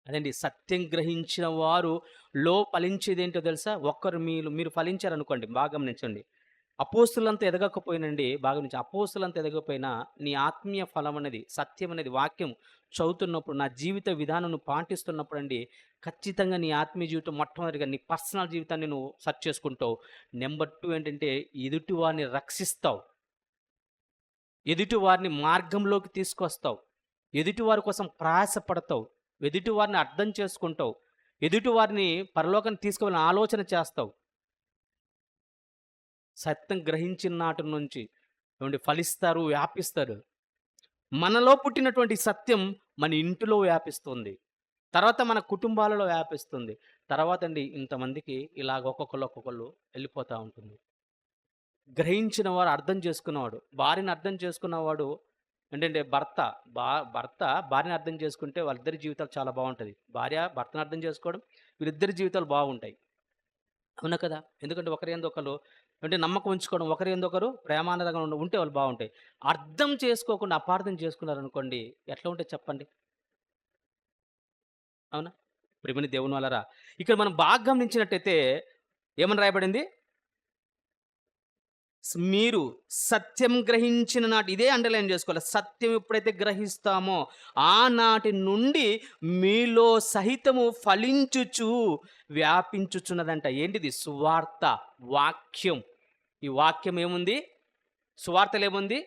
అదండి సత్యం గ్రహించిన వారు లో ఫలించేదేంటో తెలుసా? మీరు ఫలించారనుకోండి బాగా గమనించండి. అపోస్తులంత ఎదగకపోయినండి బాగా నుంచి అపోస్తులంత ఎదగకపోయినా నీ ఆత్మీయ ఫలం అనేది, సత్యం అనేది, వాక్యం చదువుతున్నప్పుడు, నా జీవిత విధానం నువ్వు పాటిస్తున్నప్పుడండి, ఖచ్చితంగా నీ ఆత్మీయ జీవితం మొట్టమొదటిగా నీ పర్సనల్ జీవితాన్ని నువ్వు సెర్చ్ చేసుకుంటావు. నెంబర్ 2 ఏంటంటే ఎదుటి వారిని రక్షిస్తావు. ఎదుటి వారిని మార్గంలోకి తీసుకొస్తావు. ఎదుటివారి కోసం ప్రయాసపడతావు. ఎదుటివారిని అర్థం చేసుకుంటావు. ఎదుటివారిని పరలోకానికి తీసుకువెళ్ళిన ఆలోచన చేస్తావు. సత్యం గ్రహించిన నాటి నుంచి ఏమండి ఫలిస్తారు, వ్యాపిస్తారు. మనలో పుట్టినటువంటి సత్యం మన ఇంటిలో వ్యాపిస్తుంది. తర్వాత మన కుటుంబాలలో వ్యాపిస్తుంది. తర్వాత అండి ఇంతమందికి ఇలాగ ఒక్కొక్కళ్ళు వెళ్ళిపోతా ఉంటుంది. గ్రహించిన వారు అర్థం చేసుకున్నవాడు, భార్యని అర్థం చేసుకున్నవాడు ఏంటంటే భర్త భార్యని అర్థం చేసుకుంటే వాళ్ళిద్దరి జీవితాలు చాలా బాగుంటుంది. భార్య భర్తను అర్థం చేసుకోవడం, వీరిద్దరి జీవితాలు బాగుంటాయి. అవునా కదా? ఎందుకంటే ఒకరి యందు ఒకరు అంటే నమ్మకం ఉంచుకోవడం, ఒకరి యందు ఒకరు ప్రేమానందంగా ఉంటే వాళ్ళు బాగుంటాయి. అర్థం చేసుకోకుండా అపార్థం చేసుకున్నారనుకోండి, ఎట్లా ఉంటే చెప్పండి? అవునా? ప్రియమైన దేవుని వల్లరా ఇక్కడ మనం బాగా గమనించినట్టయితే ఏమని రాయబడింది? మీరు సత్యం గ్రహించిన నాటి ఇదే అండర్‌లైన్ చేసుకోవాలి. సత్యం ఎప్పుడైతే గ్రహిస్తామో ఆనాటి నుండి మీలో సహితము ఫలించుచు వ్యాపించుచున్నదంట. ఏంటిది? సువార్త, వాక్యం. ఈ వాక్యం ఏముంది? సువార్తలో ఏముంది?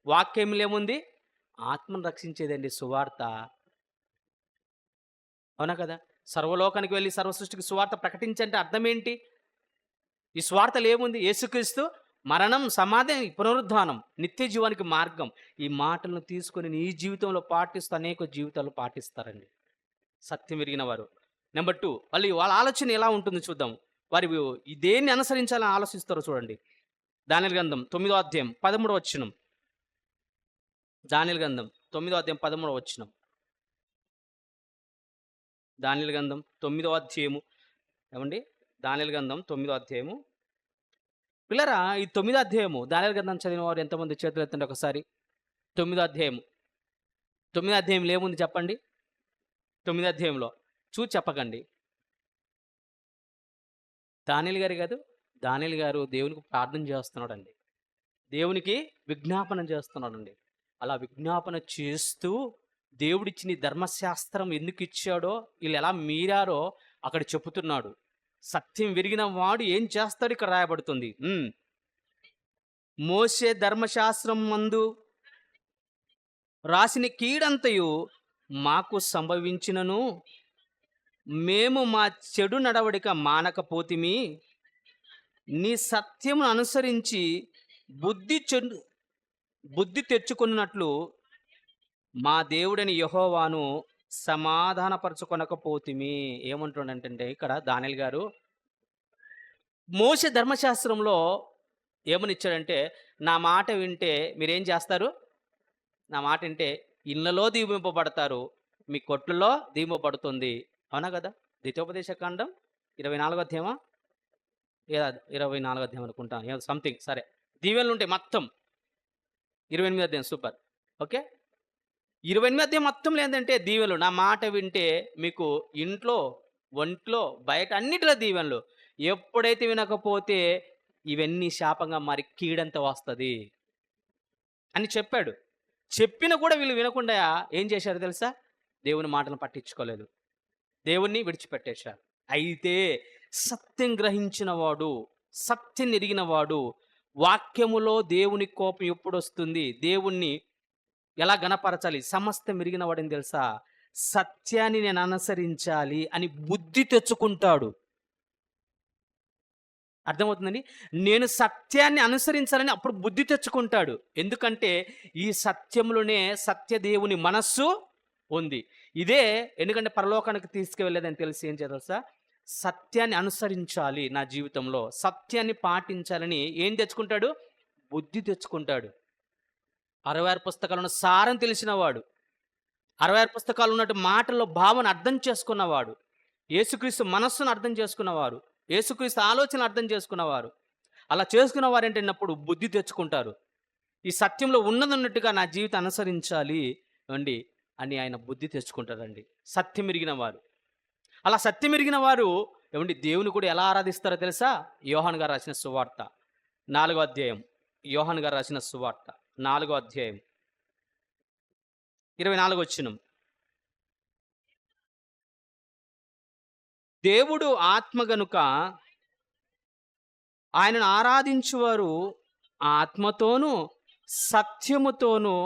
వాక్యంలో ఏముంది? ఆత్మను రక్షించేదండి సువార్త. అవునా కదా? సర్వలోకానికి వెళ్లి సర్వ సృష్టికి సువార్త ప్రకటించంటే అర్థం ఏంటి? ఈ స్వార్థలో ఏముంది? యేసుక్రీస్తు మరణం, సమాధి, పునరుద్ధానం, నిత్య జీవానికి మార్గం. ఈ మాటలను తీసుకొని నీ జీవితంలో పాటిస్తూ అనేక జీవితాలు పాటిస్తారండి సత్యం ఎరిగిన వారు. నెంబర్ 2 వాళ్ళ ఆలోచన ఎలా ఉంటుందో చూద్దాం. వారు దేన్ని అనుసరించాలని ఆలోచిస్తారో చూడండి. దానియేలు గ్రంథం 9వ అధ్యాయం 13వ వచనం. దానియేలు గ్రంథం 9వ అధ్యాయం 13వ వచనం. దానియేలు గ్రంథం 9వ అధ్యాయము ఏమండి? దానియేలు గ్రంథం 9వ అధ్యాయము. పిల్లరా ఈ 9వ అధ్యాయము దానియేలు గ్రంథం చదివిన వారు ఎంతమంది చేతులు ఎత్తండి ఒకసారి. 9వ అధ్యాయము. 9వ అధ్యాయంలో ఏముంది చెప్పండి? 9వ అధ్యాయంలో చూసి చెప్పకండి. దానియేలు గారు కాదు. దానియేలు గారు దేవునికి ప్రార్థన చేస్తున్నాడండి. దేవునికి విజ్ఞాపన చేస్తున్నాడండి. అలా విజ్ఞాపన చేస్తూ దేవుడిచ్చిన ఈ ధర్మశాస్త్రం ఎందుకు ఇచ్చాడో, వీళ్ళు ఎలా మీరారో అక్కడ చెప్పుతున్నాడు. సత్యం విరిగిన వాడు ఏం చేస్తాడు ఇక్కడ రాయబడుతుంది. మోషే ధర్మశాస్త్రం మందు రాసిన కీడంతయు మాకు సంభవించినను మేము మా చెడు నడవడిక మానకపోతిమి. నీ సత్యమును అనుసరించి బుద్ధి తెచ్చుకున్నట్లు మా దేవుడని యెహోవాను సమాధానపరచుకొనకపోతిమి. ఏమంటుండంటే ఇక్కడ దానియేలు గారు మోషే ధర్మశాస్త్రంలో ఏమని ఇచ్చాడంటే, నా మాట వింటే మీరేం చేస్తారు? నా మాట వింటే ఇళ్ళలో దీవింపబడతారు, మీ కొట్లలో దీవింపబడుతుంది. అవునా కదా? ద్వితీయోపదేశకాండం 24వ అధ్యాయమా? 24వ అధ్యాయం అనుకుంటాను. ఏదో సంథింగ్ సరే. దీవెనలు ఉంటాయి మొత్తం. 28వ అధ్యాయం సూపర్. ఓకే. 28వ అధ్యాయం మొత్తంలో ఏందంటే దీవెనలు. నా మాట వింటే మీకు ఇంట్లో, ఒంట్లో, బయట అన్నిటిలో దీవెనలు. ఎప్పుడైతే వినకపోతే ఇవన్నీ శాపంగా మారి కీడంత వస్తది అని చెప్పాడు. చెప్పినా కూడా వీళ్ళు వినకుండా ఏం చేశారు తెలుసా? దేవుని మాటను పట్టించుకోలేదు. దేవుణ్ణి విడిచిపెట్టేశారు. అయితే సత్యం గ్రహించిన వాడు, సత్యం ఎరిగిన వాడు, వాక్యములో దేవుని కోపం ఎప్పుడొస్తుంది, దేవుణ్ణి ఎలా గణపరచాలి, సమస్తం ఎరిగిన వాడని తెలుసా? సత్యాన్ని నేను అనుసరించాలి అని బుద్ధి తెచ్చుకుంటాడు. అర్థమవుతుందండి? నేను సత్యాన్ని అనుసరించాలని అప్పుడు బుద్ధి తెచ్చుకుంటాడు. ఎందుకంటే ఈ సత్యములోనే సత్యదేవుని మనస్సు ఉంది. ఇదే ఎందుకంటే పరలోకానికి తీసుకువెళ్ళేదని తెలిసి ఏం తెలుసా? సత్యాన్ని అనుసరించాలి నా జీవితంలో, సత్యాన్ని పాటించాలని ఏం తెచ్చుకుంటాడు? బుద్ధి తెచ్చుకుంటాడు. 66 పుస్తకాలను సారం తెలిసినవాడు, 66 పుస్తకాలు ఉన్నట్టు మాటల్లో భావన అర్థం చేసుకున్నవాడు, యేసుక్రీస్తు మనస్సును అర్థం చేసుకున్నవారు, యేసుక్రీస్తు ఆలోచన అర్థం చేసుకున్నవారు, అలా చేసుకున్న వారు ఏంటన్నప్పుడు బుద్ధి తెచ్చుకుంటారు. ఈ సత్యంలో ఉన్నదన్నట్టుగా నా జీవితం అనుసరించాలి అండి అని ఆయన బుద్ధి తెచ్చుకుంటారండి. సత్యం ఎరిగిన వారు. అలా సత్యం ఎరిగిన వారు ఏమండి దేవుని కూడా ఎలా ఆరాధిస్తారో తెలుసా? యోహాను గారు రాసిన సువార్త 4వ అధ్యాయం. యోహాను గారు రాసిన సువార్త 4వ అధ్యాయం 24 వచనం. దేవుడు ఆత్మ గనుక ఆయనను ఆరాధించువారు ఆత్మతోనూ సత్యముతోనూ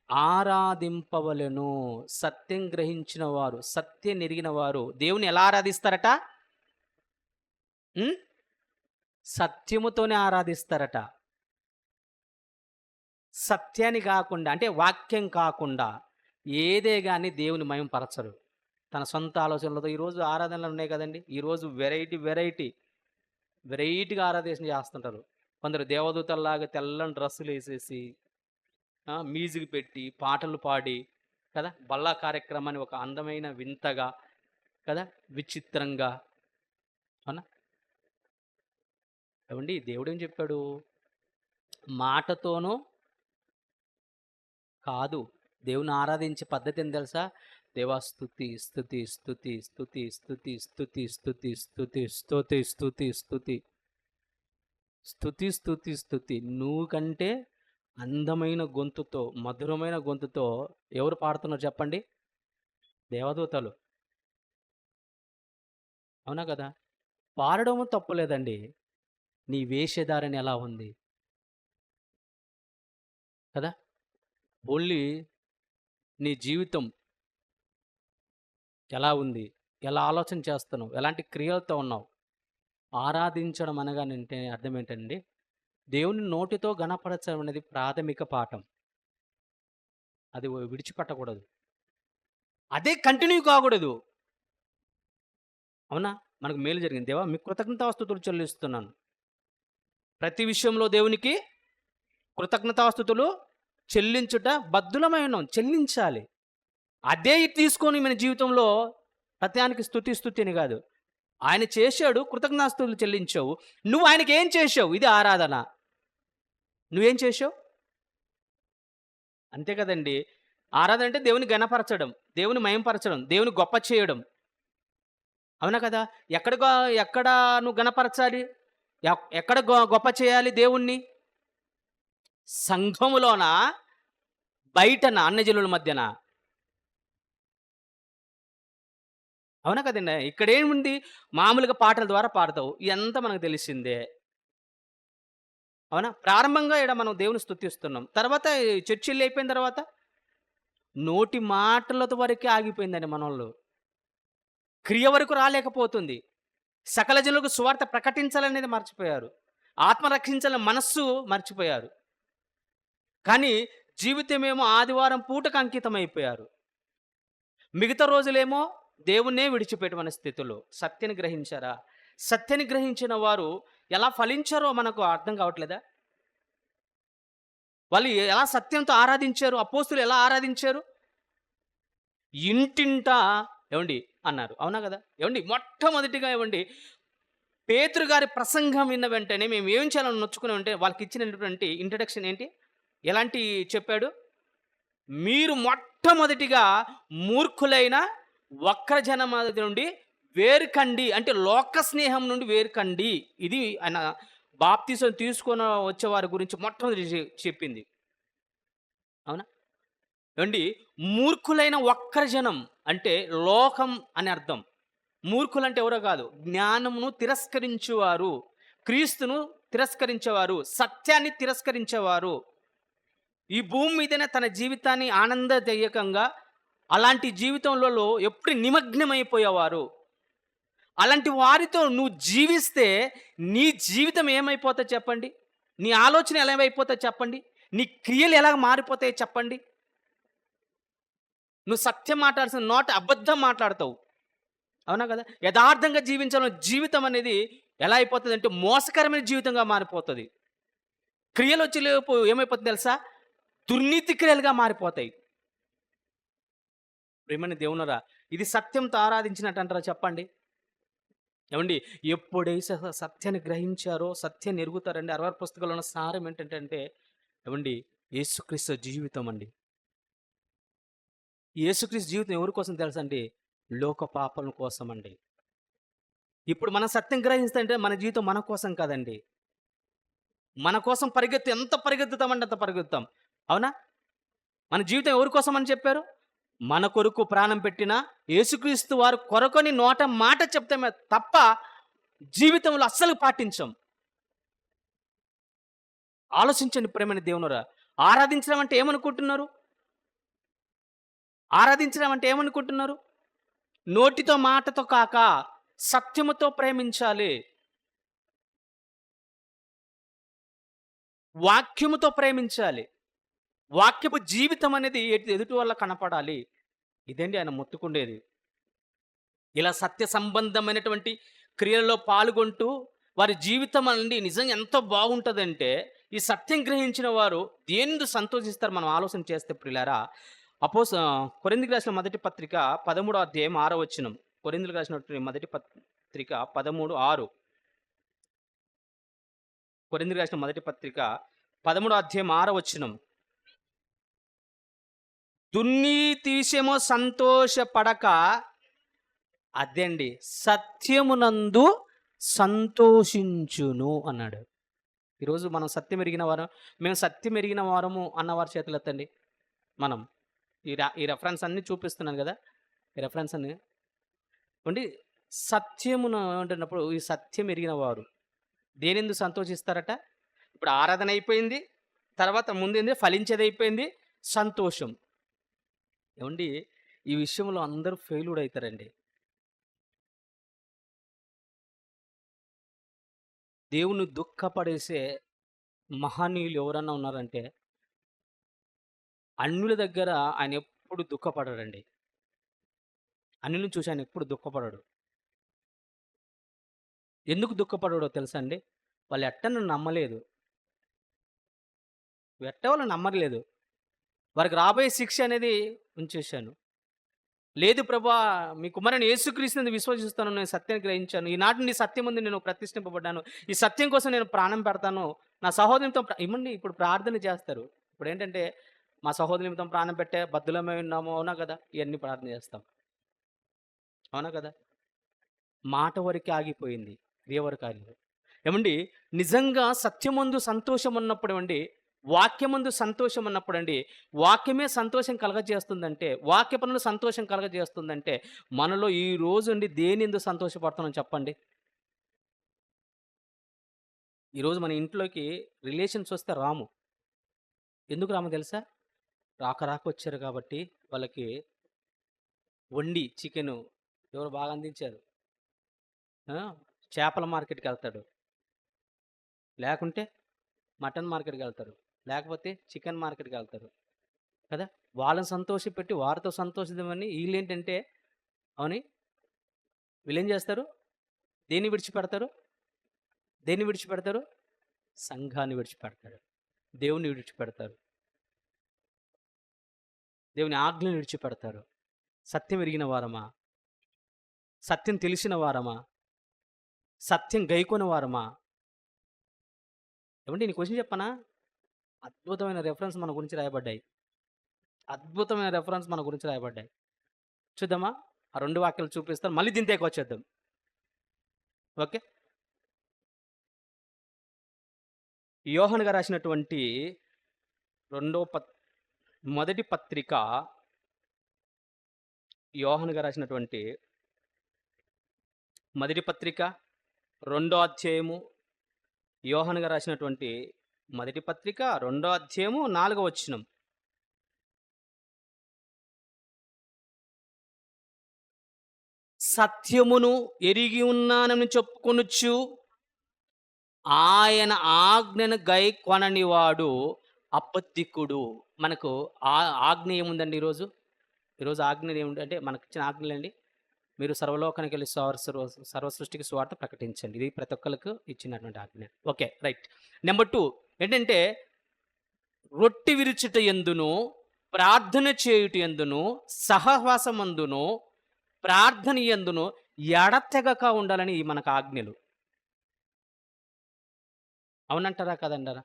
ఆరాధింపవలెను. సత్యం గ్రహించిన వారు, సత్యం ఎరిగిన వారు దేవుని ఎలా ఆరాధిస్తారట? సత్యముతోనే ఆరాధిస్తారట. సత్యాన్ని కాకుండా, అంటే వాక్యం కాకుండా ఏదే కానీ దేవుని మహిమపరచరు. తన సొంత ఆలోచనలతో ఈరోజు ఆరాధనలు ఉన్నాయి కదండి. ఈరోజు వెరైటీగా ఆరాధన చేస్తుంటారు. కొందరు దేవదూతల్లాగా తెల్లని డ్రెస్సులు వేసేసి మ్యూజిక్ పెట్టి పాటలు పాడి కదా, బల్లా కార్యక్రమాన్ని ఒక అందమైన వింతగా కదా, విచిత్రంగా. అవునా? ఏమండి దేవుడు ఏం చెప్పాడు? మాటతోనూ కాదు. దేవుని ఆరాధించే పద్ధతి ఏం తెలుసా? దేవా స్తుతి స్తుతి స్తుతి స్తుతి స్తుతి స్తుతి స్తుతి స్తుతి స్తుతి స్తుతి స్తుతి స్తుతి స్తుతి స్తుతి. నువ్వు కంటే అందమైన గొంతుతో, మధురమైన గొంతుతో ఎవరు పాడుతున్నారు చెప్పండి? దేవదూతలు. అవునా కదా? పాడడం తప్పులేదండి. నీ వేషధారణ ఎలా ఉంది కదా? ఓన్లీ నీ జీవితం ఎలా ఉంది? ఎలా ఆలోచన చేస్తున్నావు? ఎలాంటి క్రియలతో ఉన్నావు? ఆరాధించడం అనగానంటే అర్థం ఏంటండి? దేవుని నోటితో ఘనపరచడం అనేది ప్రాథమిక పాఠం. అది విడిచిపెట్టకూడదు. అదే కంటిన్యూ కాకూడదు. అవునా? మనకు మేలు జరిగింది. దేవా మీకు కృతజ్ఞతాస్తుతులు చెల్లిస్తున్నాను. ప్రతి విషయంలో దేవునికి కృతజ్ఞతాస్తుతులు చెల్లించుట బద్ధులమై ఉన్నాం. చెల్లించాలి. అదే తీసుకొని మన జీవితంలో ప్రత్యానికి స్తుతి అని కాదు. ఆయన చేశాడు, కృతజ్ఞతాస్తుతులు చెల్లించావు. నువ్వు ఆయనకి ఏం చేసావు? ఇది ఆరాధన. నువ్వేం చేసావు? అంతే కదండి. ఆరాధన అంటే దేవుని ఘనపరచడం, దేవుని మయంపరచడం, దేవుని గొప్ప చేయడం. అవునా కదా? ఎక్కడ నువ్వు ఘనపరచాలి? ఎక్కడ గొప్ప చేయాలి దేవుణ్ణి? సంఘములోన, బయటన, అన్యజనుల మధ్యన. అవునా కదండి? ఇక్కడేముంది? మామూలుగా పాటల ద్వారా పాడతావు. ఇదంతా మనకు తెలిసిందే. అవునా? ప్రారంభంగా ఇక్కడ మనం దేవుని స్తుతిస్తున్నాం. తర్వాత చర్చిలు అయిపోయిన తర్వాత నోటి మాటలతో వరకే ఆగిపోయిందండి మనోళ్ళు. క్రియ వరకు రాలేకపోతుంది. సకల జనులకు సువార్త ప్రకటించాలనేది మర్చిపోయారు. ఆత్మ రక్షించాలని మనస్సు మర్చిపోయారు. కానీ జీవితమేమో ఆదివారం పూటకు అంకితమైపోయారు. మిగతా రోజులేమో దేవుణ్ణే విడిచిపెట్టమనే స్థితిలో. సత్యాన్ని గ్రహించారా? సత్యాన్ని గ్రహించిన వారు ఎలా ఫలించారో మనకు అర్థం కావట్లేదా? వాళ్ళు ఎలా సత్యంతో ఆరాధించారు? అపోస్తులు ఎలా ఆరాధించారు? ఇంటింటా ఏమండి అన్నారు. అవునా కదా? ఏమండి మొట్టమొదటిగా ఏమండి పేతురు గారి ప్రసంగం విన్న వెంటనే మేము ఏం చేయాలని నొచ్చుకున్నాం అంటే, వాళ్ళకి ఇచ్చినటువంటి ఇంట్రడక్షన్ ఏంటి? ఎలాంటి చెప్పాడు? మీరు మొట్టమొదటిగా మూర్ఖులైన వక్ర జనమ నుండి వేరుకండి, అంటే లోక స్నేహం నుండి వేరుకండి. ఇది ఆయన బాప్తిసం తీసుకొని వచ్చే వారి గురించి మొట్టమొదటి చెప్పింది. అవునా? ఏమండి మూర్ఖులైన వక్ర జనం అంటే లోకం అని అర్థం. మూర్ఖులంటే ఎవరో కాదు, జ్ఞానమును తిరస్కరించేవారు, క్రీస్తును తిరస్కరించేవారు, సత్యాన్ని తిరస్కరించేవారు. ఈ భూమి మీదనే తన జీవితాన్ని ఆనందదాయకంగా అలాంటి జీవితంలో ఎప్పుడు నిమగ్నమైపోయేవారు. అలాంటి వారితో నువ్వు జీవిస్తే నీ జీవితం ఏమైపోతుందో చెప్పండి? నీ ఆలోచన ఎలా అయిపోతుందో చెప్పండి? నీ క్రియలు ఎలా మారిపోతాయో చెప్పండి? నువ్వు సత్యం మాట్లాడాల్సిన నోట అబద్ధం మాట్లాడతావు. అవునా కదా? యథార్థంగా జీవించాలని జీవితం అనేది ఎలా అయిపోతుంది అంటే మోసకరమైన జీవితంగా మారిపోతుంది. క్రియలు వచ్చేలేపు ఏమైపోతుంది తెలుసా? దుర్నీతి క్రియలుగా మారిపోతాయి. ప్రేమని దేవునరా, ఇది సత్యంతో ఆరాధించినట్టు అంటారా చెప్పండి? ఏమండి ఎప్పుడైతే సత్యాన్ని గ్రహించారో సత్యాన్ని ఎరుగుతారండి. 66 పుస్తకాల్లో ఉన్న సారం ఏంటంటే ఏమండి యేసుక్రీస్తు జీవితం అండి. యేసుక్రీస్తు జీవితం ఎవరి కోసం తెలుసండి? లోక పాపల కోసం అండి. ఇప్పుడు మనం సత్యం గ్రహిస్తుంటే మన జీవితం మన కోసం కాదండి. మన కోసం ఎంత పరిగెత్తుతామంటే అంత పరిగెత్తుతాం. అవునా? మన జీవితం ఎవరి కోసం అని చెప్పారు? మన కొరకు ప్రాణం పెట్టిన యేసుక్రీస్తు వారి కొరకని నోట మాట చెప్తామే తప్ప జీవితంలో అస్సలు పాటించం. ఆలోచించండి ప్రియమైన దేవునురా. ఆరాధించడం అంటే ఏమనుకుంటున్నారు? ఆరాధించడం అంటే ఏమనుకుంటున్నారు? నోటితో మాటతో కాక సత్యముతో ప్రేమించాలి. వాక్యముతో ప్రేమించాలి. వాక్యపు జీవితం అనేది ఎదుటి వల్ల కనపడాలి. ఇదండి ఆయన మొత్తుకుండేది. ఇలా సత్య సంబంధమైనటువంటి క్రియలలో పాల్గొంటూ వారి జీవితం అండి నిజంగా ఎంతో బాగుంటదంటే, ఈ సత్యం గ్రహించిన వారు దేనిందు సంతోషిస్తారు మనం ఆలోచన చేస్తే ప్రియులారా. కొరింథీయులకు రాసిన మొదటి పత్రిక 13వ అధ్యాయం 6వ వచనం. కొరింథీయులకు రాసినటువంటి మొదటి పత్రిక 13:6. కొరింథీయులకు రాసిన మొదటి పత్రిక 13వ అధ్యాయం 6వ వచనం. దుర్నీతి విషయమో సంతోషపడక అదండి సత్యమునందు సంతోషించును అన్నాడు. ఈరోజు మనం సత్యం ఎరిగిన వారం, మేము సత్యం ఎరిగిన వారము అన్నవారి చేతులు ఎత్తండి. మనం ఈ రెఫరెన్స్ అన్ని చూపిస్తున్నాను కదా, ఈ రెఫరెన్స్ అన్ని అండి. సత్యమును అంటున్నప్పుడు ఈ సత్యం ఎరిగిన వారు దేనిందు సంతోషిస్తారట? ఇప్పుడు ఆరాధన అయిపోయింది, తర్వాత ముందేంది ఫలించేది అయిపోయింది, సంతోషం. ఏమండి ఈ విషయంలో అందరూ ఫెయిల్యూర్ అవుతారండి. దేవుని దుఃఖపడేసే మహనీయులు ఎవరన్నా ఉన్నారంటే అన్యుల దగ్గర ఆయన ఎప్పుడు దుఃఖపడడండి. అన్యులను చూసి ఆయన ఎప్పుడు దుఃఖపడడు. ఎందుకు దుఃఖపడడో తెలుసా అండి? వాళ్ళు నన్ను నమ్మలేదు. వాళ్ళు నమ్మలేదు. వారికి రాబోయే శిక్ష అనేది ఉంచేశాను. లేదు ప్రభా, మీ కుమారుని యేసుక్రీస్తుని విశ్వసిస్తాను, నేను సత్యాన్ని గ్రహించాను, ఈనాటి నీ సత్యం ఉంది నేను ప్రతిష్ఠింపబడ్డాను, ఈ సత్యం కోసం నేను ప్రాణం పెడతాను, నా సహోదరునితో ఇవ్వండి. ఇప్పుడు ప్రార్థన చేస్తారు. ఇప్పుడు ఏంటంటే మా సహోదరి నిమిత్తం ప్రాణం పెట్టే బద్దులమే ఉన్నాము. అవునా కదా? ఇవన్నీ ప్రార్థన చేస్తాం. అవునా కదా? మాట వరకే ఆగిపోయింది, క్రియ వరకు ఆగిపోయింది. ఏమండి నిజంగా సత్యమందు సంతోషం ఉన్నప్పుడు అండి, వాక్యమందు సంతోషం ఉన్నప్పుడు అండి, వాక్యమే సంతోషం కలగజేస్తుందంటే, వాక్య పనులు సంతోషం కలగజేస్తుందంటే, మనలో ఈ రోజు అండి దేనిందు సంతోషపడుతున్నాం చెప్పండి? ఈరోజు మన ఇంట్లోకి రిలేషన్స్ వస్తే రాము. ఎందుకు రాము తెలుసా? రాక వచ్చారు కాబట్టి వాళ్ళకి వండి చికెను ఎవరు బాగా అందించారు. చేపల మార్కెట్కి వెళ్తాడు, లేకుంటే మటన్ మార్కెట్కి వెళ్తారు, లేకపోతే చికెన్ మార్కెట్కి వెళ్తారు కదా. వాళ్ళని సంతోషపెట్టి వారితో సంతోషిద్దామని వీళ్ళేంటంటే అవుని వీళ్ళేం చేస్తారు? దేన్ని విడిచిపెడతారు? దేన్ని విడిచిపెడతారు? సంఘాన్ని విడిచిపెడతారు, దేవుని విడిచిపెడతారు, దేవుని ఆజ్ఞను విడిచిపెడతారు. సత్యం ఎరిగిన వారమా? సత్యం తెలిసిన వారమా? సత్యం గైకొని వారమా? ఏమంటే నీ క్వశ్చన్ చెప్పనా? అద్భుతమైన రెఫరెన్స్ మన గురించి రాయబడ్డాయి. అద్భుతమైన రెఫరెన్స్ మన గురించి రాయబడ్డాయి. చూద్దామా? ఆ 2 వాక్యాలు చూపిస్తాను, మళ్ళీ దీని వచ్చేద్దాం. ఓకే. యోహాను గారు రాసినటువంటి మొదటి పత్రిక, యోహాను గారు రాసినటువంటి మొదటి పత్రిక 2వ అధ్యాయము, యోహాను గారు రాసినటువంటి మొదటి పత్రిక 2వ అధ్యాయము 4వ వచనం. సత్యమును ఎరిగి ఉన్నానని చెప్పుకొనుచు ఆయన ఆజ్ఞను గైకొననివాడు అబద్ధికుడు. మనకు ఆజ్ఞ ఏముందండి ఈరోజు? ఈరోజు ఆజ్ఞ ఏముంది అంటే మనకిచ్చిన ఆజ్ఞలండి, మీరు సర్వలోకానికి వెళ్ళి సర్వ సృష్టికి సువార్త ప్రకటించండి. ఇది ప్రతి ఒక్కరికి ఇచ్చినటువంటి ఆజ్ఞ. Okay, right. నెంబర్ 2 ఏంటంటే రొట్టె విరుచుట ఎందును, ప్రార్థన చేయుట ఎందును, సహవాసమందును, ప్రార్థన ఎందును ఎడతెగక ఉండాలని మనకు ఆజ్ఞలు. అవునంటారా కదంటారా?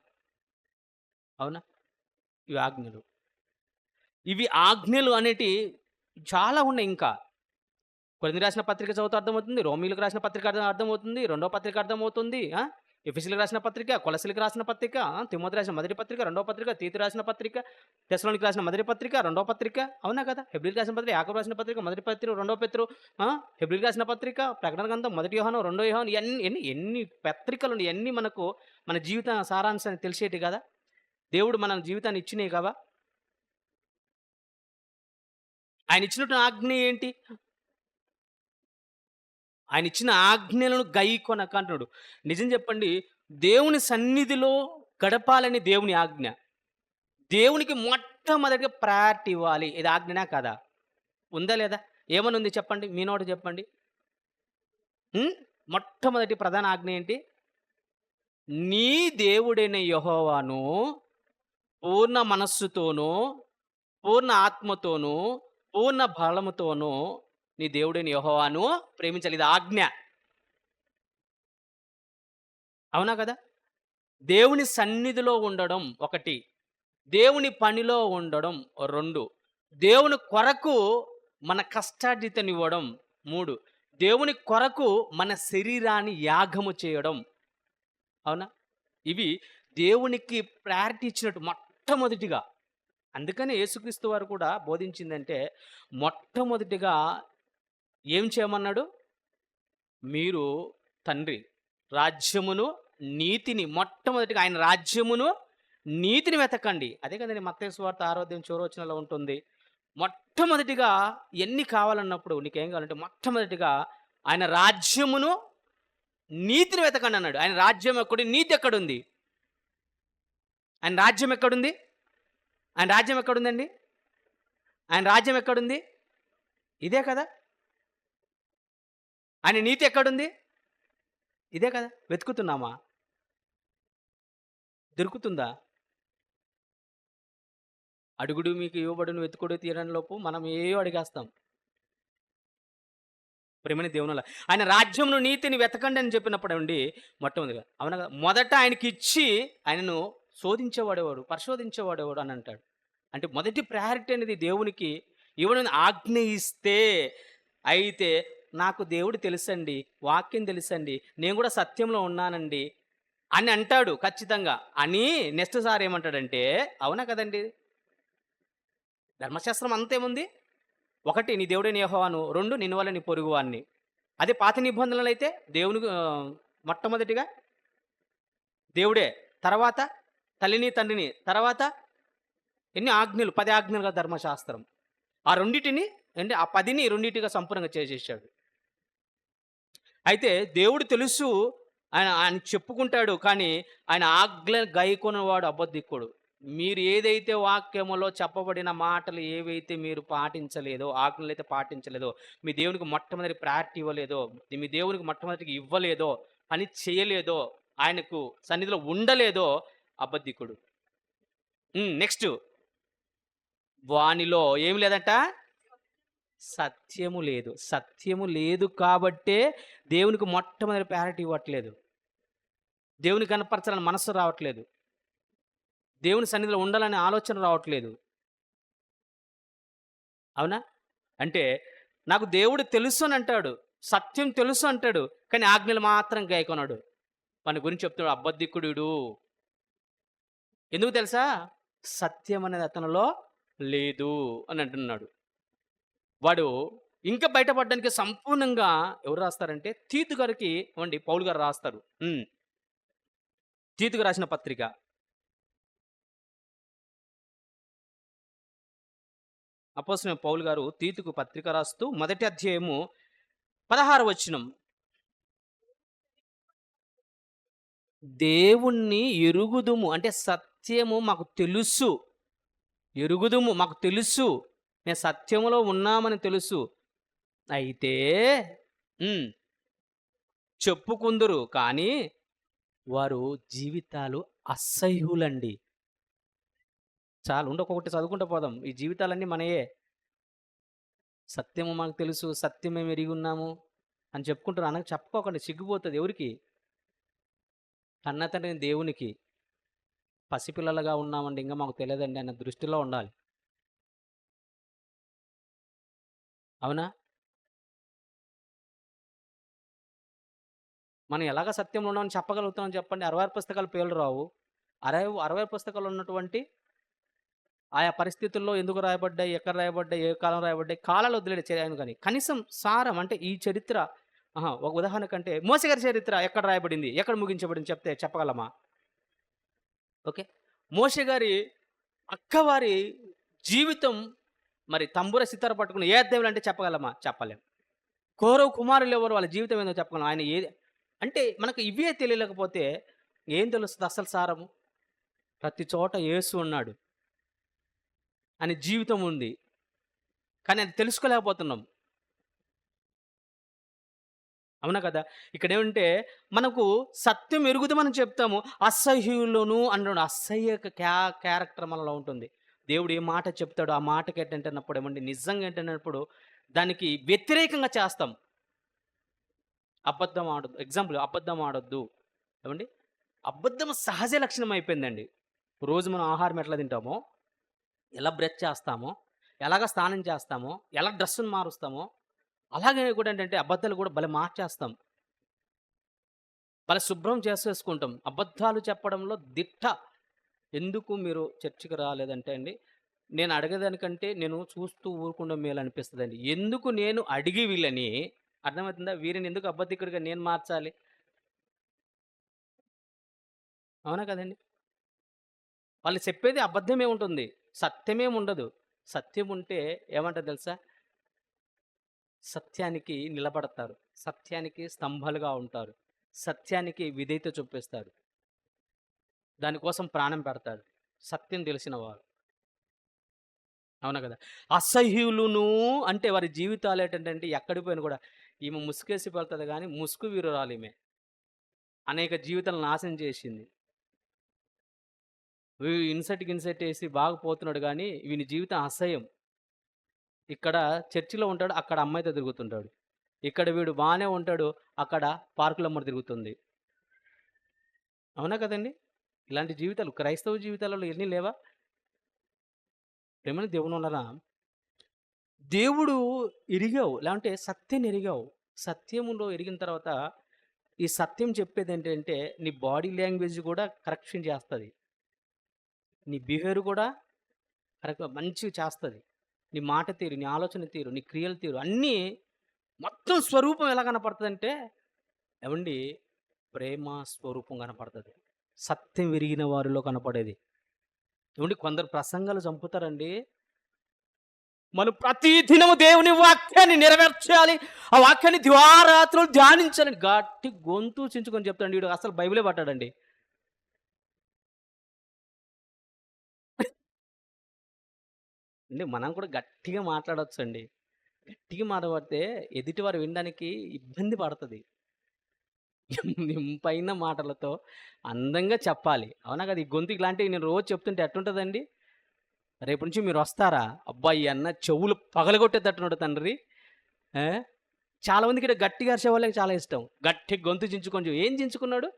అవునా? ఇవి ఆజ్ఞలు. ఇవి ఆజ్ఞలు అనేటి చాలా ఉన్నాయి ఇంకా. కొరింథీయులకు రాసిన పత్రిక చదివితే అర్థమవుతుంది. రోమీయులకు రాసిన పత్రిక అర్థమవుతుంది. రెండో పత్రిక అర్థమవుతుంది. ఎఫెసీయులకు రాసిన పత్రిక, కొలస్సీలకు రాసిన పత్రిక, తిమోతికి రాసిన మొదటి పత్రిక, రెండో పత్రిక, తీతు రాసిన పత్రిక, తెస్సలోనికీయులకు రాసిన మొదటి పత్రిక, రెండో పత్రిక, అవునా కదా? హెబ్రీయులకు రాసిన పత్రిక, యాకోబు రాసిన పత్రిక, మొదటి పత్రిక, రెండో పేతురు, హెబ్రీయులకు రాసిన పత్రిక, ప్రకటన గ్రంథం, మొదటి యోహాను, రెండో యోహాను, ఎన్ని పత్రికలు ఇయన్నీ మనకు మన జీవిత సారాంశాన్ని తెలిసేటివి కదా! దేవుడు మన జీవితాన్ని ఇచ్చినయి కదా! ఆయన ఇచ్చినటువంటి ఆజ్ఞ ఏంటి? ఆయన ఇచ్చిన ఆజ్ఞలను గైకొనక అంటున్నాడు. నిజం చెప్పండి, దేవుని సన్నిధిలో గడపాలని దేవుని ఆజ్ఞ. దేవునికి మొట్టమొదటిగా ప్రయారిటీ ఇవ్వాలి. ఇది ఆజ్ఞనా కాదా? ఉందా లేదా? ఏమనుంది చెప్పండి? మీ నోట చెప్పండి. హ్మ్. మొట్టమొదటి ప్రధాన ఆజ్ఞ ఏంటి? నీ దేవుడైన యెహోవాను పూర్ణ మనస్సుతోనూ, పూర్ణ ఆత్మతోనూ, పూర్ణ బలముతోనూ నీ దేవుడైన యెహోవాను ప్రేమించాలి. ఇది ఆజ్ఞ. అవునా కదా? దేవుని సన్నిధిలో ఉండడం 1, దేవుని పనిలో ఉండడం 2, దేవుని కొరకు మన కష్టార్జితనివ్వడం 3, దేవుని కొరకు మన శరీరాన్ని యాగము చేయడం. అవునా? ఇవి దేవునికి ప్రయారిటీ ఇచ్చినట్టు మొట్టమొదటిగా. అందుకనే యేసుక్రీస్తు వారు కూడా బోధించిందంటే, మొట్టమొదటిగా ఏం చేయమన్నాడు? మీరు తండ్రి రాజ్యమును, నీతిని మొట్టమొదటిగా ఆయన రాజ్యమును, నీతిని వెతకండి. అదే కదండీ మత్తయి సువార్త 6వ అధ్యాయం చివరి వచనంలో ఉంటుంది. మొట్టమొదటిగా ఎన్ని కావాలన్నప్పుడు నీకేం కావాలంటే మొట్టమొదటిగా ఆయన రాజ్యమును, నీతిని వెతకండి అన్నాడు. ఆయన రాజ్యం ఎక్కడుంది? నీతి ఎక్కడుంది? ఆయన రాజ్యం ఎక్కడుంది? ఆయన రాజ్యం ఎక్కడుందండి? ఆయన రాజ్యం ఎక్కడుంది? ఇదే కదా! ఆయన నీతి ఎక్కడుంది? ఇదే కదా! వెతుకుతున్నామా? దొరుకుతుందా? అడుగుడు మీకు ఇవ్వబడును, వెతుకుడు తీరని లోపు మనం ఏయో అడిగేస్తాం. ప్రేమని దేవునిలా ఆయన రాజ్యమును, నీతిని వెతకండి అని చెప్పినప్పుడండి మొట్టమొదటిగా అవునా కదా! మొదట ఆయనకిచ్చి ఆయనను శోధించేవాడెవడు? పరిశోధించేవాడెవడు అని అంటాడు. అంటే మొదటి ప్రయారిటీ అనేది దేవునికి ఇవ్వడం ఆజ్ఞ ఇస్తే, అయితే నాకు దేవుడు తెలుసండి, వాక్యం తెలుసండి, నేను కూడా సత్యంలో ఉన్నానండి అని అంటాడు ఖచ్చితంగా. అని నెక్స్ట్ సారి ఏమంటాడంటే, అవునా కదండీ! ధర్మశాస్త్రం అంతేముంది? 1 నీ దేవుడైన యెహోవాను, 2 నిన్ను వలె నీ పొరుగువానిని. అదే పాత నిబంధనలైతే దేవునికి మొట్టమొదటిగా దేవుడే, తర్వాత తల్లిని, తండ్రిని, తర్వాత ఎన్ని ఆజ్ఞలు? 10 ఆజ్ఞలుగా ధర్మశాస్త్రం. ఆ రెండిటిని అంటే ఆ 10ని రెండిటిగా సంపూర్ణంగా చేసేసాడు. అయితే దేవుడు తెలుసు ఆయన చెప్పుకుంటాడు. కానీ ఆయన ఆజ్ఞలను గైకొనవాడు అబద్ధికుడు. మీరు ఏదైతే వాక్యములో చెప్పబడిన మాటలు ఏవైతే మీరు పాటించలేదో, ఆజ్ఞలైతే పాటించలేదో, మీ దేవునికి మొట్టమొదటి ప్రయారిటీ ఇవ్వలేదో, మీ దేవునికి మొట్టమొదటిగా ఇవ్వలేదో, పని చేయలేదో, ఆయనకు సన్నిధిలో ఉండలేదో అబద్ధికుడు. నెక్స్ట్ వానిలో ఏమి లేదంట? సత్యము లేదు. సత్యము లేదు కాబట్టే దేవునికి మొట్టమొదటి ప్రయారిటీ ఇవ్వట్లేదు. దేవునికి కనపరచాలని మనస్సు రావట్లేదు. దేవుని సన్నిధిలో ఉండాలనే ఆలోచన రావట్లేదు. అవునా? అంటే నాకు దేవుడు తెలుసు అని అంటాడు. సత్యం తెలుసు అంటాడు. కానీ ఆజ్ఞలు మాత్రం గైకొనడు. మన గురించి చెప్తున్నాడు అబద్ధికుడు. ఎందుకు తెలుసా? సత్యం అనేది అతనిలో లేదు అని అంటున్నాడు. వాడు ఇంకా బయటపడడానికి సంపూర్ణంగా ఎవరు రాస్తారంటే తీతు గారికి ఏమండి పౌలు గారు రాస్తారు. తీతుకు రాసిన పత్రిక అపోస్తలుడైన పౌలు గారు తీతుకు పత్రిక రాస్తూ మొదటి అధ్యాయము 16వ వచనం, దేవుణ్ణి ఎరుగుదుము అంటే సత్యము మాకు తెలుసు, ఎరుగుదుము మాకు తెలుసు, మేము సత్యములో ఉన్నామని తెలుసు, అయితే చెప్పుకుందురు కానీ వారు జీవితాలు అసహ్యులండి. చాలు ఒక్కొక్కటి చదువుకుంటూ పోదాం. ఈ జీవితాలన్నీ మనయే. సత్యము మాకు తెలుసు, సత్యం మేము ఎరిగి ఉన్నాము అని చెప్పుకుంటారు. అనగా చెప్పుకోకండి, సిగ్గుపోతుంది ఎవరికి? కన్న తండ్రిని దేవునికి. పసిపిల్లలుగా ఉన్నామండి, ఇంకా మాకు తెలియదండి అన్న దృష్టిలో ఉండాలి. అవునా? మనం ఎలాగ సత్యంలో ఉన్నామని చెప్పగలుగుతామని చెప్పండి? 66 పుస్తకాల పేర్లు రావు. 60 పుస్తకాలు ఉన్నటువంటి ఆయా పరిస్థితుల్లో ఎందుకు రాయబడ్డాయి? ఎక్కడ రాయబడ్డాయి? ఏ కాలం రాయబడ్డాయి? కాలాలు వదిలేయండి చర్యను గాని. కనీసం సారం అంటే ఈ చరిత్ర ఒక ఉదాహరణకంటే మోషే గారి చరిత్ర ఎక్కడ రాయబడింది? ఎక్కడ ముగించబడింది చెప్తే చెప్పగలమా? ఓకే. మోషే గారి అక్కవారి జీవితం మరి తంబుర, సితార పట్టుకుని ఏ అధ్యాయంలో అంటే చెప్పగలమా? చెప్పలేం. కౌరవ కుమారులెవరు? వాళ్ళ జీవితం ఏందో చెప్పగలం. ఆయన ఏది అంటే మనకు ఇవే తెలియలేకపోతే ఏం తెలుస్తది అసలు సారము? ప్రతి చోట యేసు ఉన్నాడు. ఆయన జీవితం ఉంది. కానీ అది తెలుసుకోలేకపోతున్నాం. అవునా కదా! ఇక్కడేమంటే మనకు సత్యం ఎరుగుదమని చెప్తాము. అసహ్యులను అన్నాడు. అసహ్య క్యారెక్టర్ మనలో ఉంటుంది. దేవుడు ఏ మాట చెప్తాడో ఆ మాటకి ఏంటంటేనప్పుడు ఏమండి నిజంగా ఏంటన్నప్పుడు దానికి వ్యతిరేకంగా చేస్తాం. అబద్ధం ఆడొద్దు. ఎగ్జాంపుల్ అబద్ధం ఆడొద్దు. ఏవండీ? అబద్ధం సహజ లక్షణం అయిపోయిందండి. రోజు మనం ఆహారం ఎట్లా తింటామో, ఎలా బ్రష్ చేస్తామో, ఎలాగ స్నానం చేస్తామో, ఎలా డ్రెస్సును మారుస్తామో, అలాగే కూడా ఏంటంటే అబద్ధాలు కూడా భలే మార్చేస్తాం. భలే శుభ్రం చేసేసుకుంటాం. అబద్ధాలు చెప్పడంలో దిట్ట. ఎందుకు మీరు చర్చికి రాలేదంటే అండి, నేను అడగేదానికంటే నేను చూస్తూ ఊరకుండడం మేలనిపిస్తదండి. ఎందుకు నేను అడిగి వీళ్ళని అర్థమవుతుందా? వీరిని ఎందుకు అబద్ధికుడిగా నేను మార్చాలి? అవునా కదండీ! వాళ్ళు చెప్పేది అబద్ధమే ఉంటుంది. సత్యమేముండదు. సత్యం ఉంటే ఏమంటారు తెలుసా? సత్యానికి నిలబడతారు. సత్యానికి స్తంభాలుగా ఉంటారు. సత్యానికి విధేయత చూపిస్తారు. దానికోసం ప్రాణం పెడతాడు. సత్యం తెలిసినవారు. అవునా కదా! అసహ్యులును అంటే వారి జీవితాలేటంటే ఎక్కడికి పోయినా కూడా ఈమె ముసుగేసి పెడతది గానీ ముసుగు వీరురాలీమె. అనేక జీవితాలను నాశనం చేసింది. ఇన్సెట్‌కి ఇన్సెట్ ఏసి బాగా పోతున్నాడు గానీ వీని జీవితం అసహ్యం. ఇక్కడ చర్చిలో ఉంటాడు. అక్కడ అమ్మాయితో తిరుగుతుంటాడు. ఇక్కడ వీడు బానే ఉంటాడు. అక్కడ పార్కులమ్మట తిరుగుతుంది. అవునా కదండీ! ఇలాంటి జీవితాలు క్రైస్తవ జీవితాలలో ఎన్ని లేవా? ప్రేమని దేవునున్నారా? దేవుడు ఎరిగావు. లేదంటే సత్యాన్ని ఎరిగావు. సత్యములో ఎరిగిన తర్వాత ఈ సత్యం చెప్పేదేంటంటే నీ బాడీ లాంగ్వేజ్ కూడా కరెక్షన్ చేస్తది. నీ బిహేవియర్ కూడా మంచిగా చేస్తది. నీ మాట తీరు, నీ ఆలోచన తీరు, నీ క్రియల తీరు అన్నీ మొత్తం స్వరూపం ఎలా కనపడతదంటే ఏవండీ ప్రేమ స్వరూపం కనపడతది. సత్యం విరిగిన వారిలో కనపడేది. ఏవండీ కొందరు ప్రసంగాలు చంపుతారండి. మనం ప్రతి దినము దేవుని వాక్యాన్ని నెరవేర్చాలి. ఆ వాక్యాన్ని దివారాత్రులు ధ్యానించాలని గట్టి గొంతు చించుకొని చెప్తాడు. వీడు అసలు బైబిలే పట్టాడండి. అంటే మనం కూడా గట్టిగా మాట్లాడొచ్చండి. గట్టిగా మాట్లాడితే ఎదుటివారు వినడానికి ఇబ్బంది పడతది. ఇంపైన మాటలతో అందంగా చెప్పాలి. అవునా కదా! ఈ గొంతు ఇలాంటివి నేను రోజు చెప్తుంటే ఎట్టుంటదండి? రేపటి నుంచి మీరొస్తారా? అబ్బా! ఈ అన్న చెవులు పగలగొట్టేటట్టున్నాడు తండ్రి. ఆ! చాలా మందికి ఈడ గట్టిగా అరిసే వాళ్ళకి చాలా ఇష్టం. గట్టిగా గొంతు చించుకొని ఏం చించుకున్నాడు?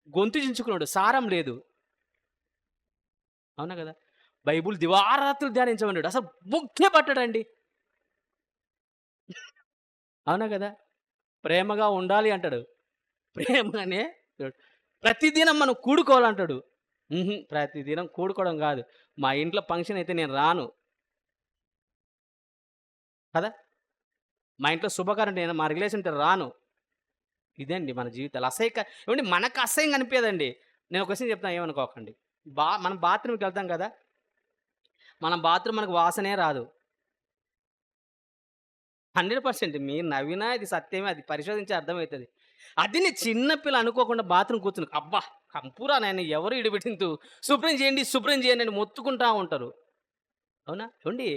గొంతు చించుకున్నాడు. సారం లేదు. అవునా కదా! బైబుల్ దివారాత్రులు ధ్యానించమన్నాడు. అసలు బుక్కే పట్టడండి. అవునా కదా! ప్రేమగా ఉండాలి అంటాడు. ప్రేమగానే ప్రతిదినం మనం కూడుకోవాలంటాడు. ప్రతిదినం కూడుకోవడం గాదు. మా ఇంట్లో ఫంక్షన్ అయితే నేను రాను. కదా! మా ఇంట్లో శుభకార్యం నేను మా రిలేషన్ ఉంటే రాను. ఇదండి మన జీవితాలు. ఏవండీ మనకు అసహ్యంగా అనిపియదండి. నేను ఒక విషయం చెప్తాను ఏమనుకోకండి. మనం బాత్రూమ్‌కెళ్తాం కదా! మన బాత్రూమ్ మనకు వాసనే రాదు. 100% మీరు నవ్వినా ఇది సత్యమే. అది పరిశోధించి అర్థమైతది. అది నీ చిన్న పిల్ల అనుకోకుండా బాత్రూమ్ కూర్చుని అబ్బా! కంపురా నాయన ఎవరు ఈడబెట్టిందు శుభ్రం చేయండి, శుభ్రం చేయండి అని మొత్తుకుంటా ఉంటారు. అవునా? ఏవండీ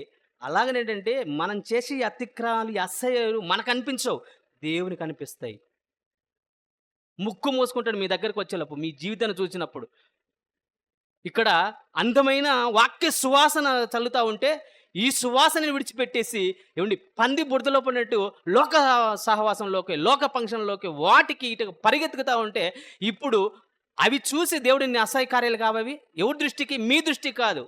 అలాగనేంటంటే మనం చేసే ఈ అతిక్రమాలు, ఈ అసహ్యాలు మనకనిపించవు. దేవునికనిపిస్తాయి. ముక్కు మూసుకుంటాడు మీ దగ్గరికి వచ్చేలోపు మీ జీవితాన్ని చూసినప్పుడు. ఇక్కడ అందమైన వాక్య సువాసన చల్లుతా ఉంటే, ఈ సువాసనని విడిచిపెట్టేసి ఏవండీ పంది బురదలో పడినట్టు లోక సహవాసంలోకి, లోక ఫంక్షన్‌లోకి వాటికి ఇటు పరిగెత్తుకుతా ఉంటే, ఇప్పుడు అవి చూసి దేవుడు ఇన్ని అసహ్య కార్యాలు కావవి? ఎవరి దృష్టికి? మీ దృష్టికి కాదు.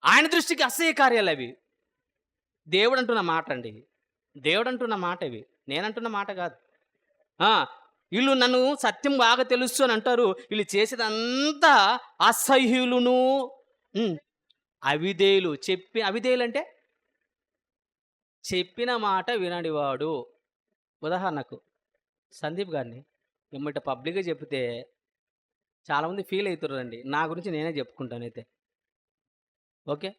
ఆయన దృష్టికి అసహ్య కార్యాలవి. దేవుడు అంటున్న మాట అండి. దేవుడు అంటున్న మాట ఇవి. నేనంటున్న మాట కాదు. ఆ! ఈళ్ళు నన్ను సత్యం బాగా తెలుసు అని అంటారు. ఈళ్ళు చేసేదంతా అసహ్యులును. హ్మ్. అవిధేయులు. అవిధేయులంటే చెప్పిన మాట విననివాడు. ఉదాహరణకు సందీప్ గారిని ఎమ్మటే పబ్లిక్‌గా చెప్తే చాలామంది ఫీల్ అయితుర్రండి. నా గురించి నేనే చెప్పుకుంటానయితే. ఓకే.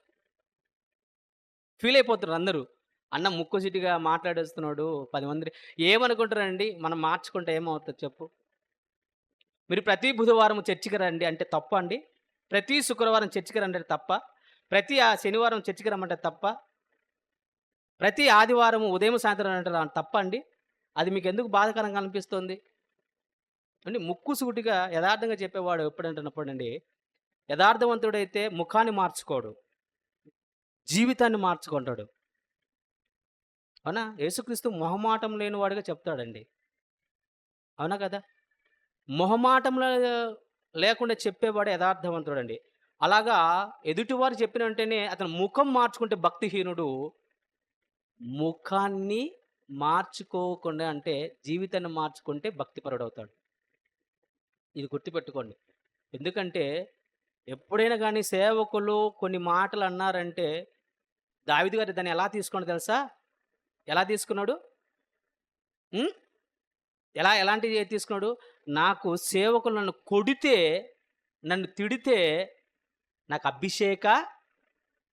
ఫీల్ అయిపోతుర్రు అందరూ. అన్న ముక్కుసూటిగా మాట్లాడేస్తున్నాడు. 10 మంది ఏమనుకుంటారండి? మనం మార్చుకుంటే ఏమవుతది చెప్పు? మీరు ప్రతి బుధవారం చర్చికి రండి అంటే తప్పా అండి? ప్రతి శుక్రవారం చర్చికి రండి అంటే తప్పా? ప్రతి శనివారం చర్చికి రమ్మంటే తప్పా? ప్రతి ఆదివారం ఉదయం, సాయంత్రం అంటే తప్పా అండి? అది మీకెందుకు బాధాకరంగా అనిపిస్తుంది? అంటే ముక్కుసూటిగా యథార్థంగా చెప్పేవాడు ఎప్పుడంటున్నప్పుడండి, యథార్థవంతుడైతే ముఖాన్ని మార్చుకోడు. జీవితాన్ని మార్చుకుంటాడు. అవునా? యేసుక్రీస్తు మొహమాటం లేనివాడుగా చెప్తాడండి. అవునా కదా! మొహమాటంలో లేకుండా చెప్పేవాడు యథార్థవంతుడండి. అలాగా ఎదుటివారు చెప్పిన వెంటనే అతను ముఖం మార్చుకుంటే భక్తిహీనుడు, ముఖాన్ని మార్చుకోకుండా అంటే జీవితాన్ని మార్చుకుంటే భక్తిపరుడవుతాడు. ఇది గుర్తుపెట్టుకోండి. ఎందుకంటే ఎప్పుడైనా గాని సేవకులు కొన్ని మాటలన్నారంటే దావీదు గారు దాన్ని ఎలా తీసుకున్నాడో తెలుసా? ఎలా తీసుకున్నాడు? హ్మ్. ఎలాంటివి తీసుకున్నాడు? నాకు సేవకులు నన్ను కొడితే, నన్ను తిడితే నాకు అభిషేక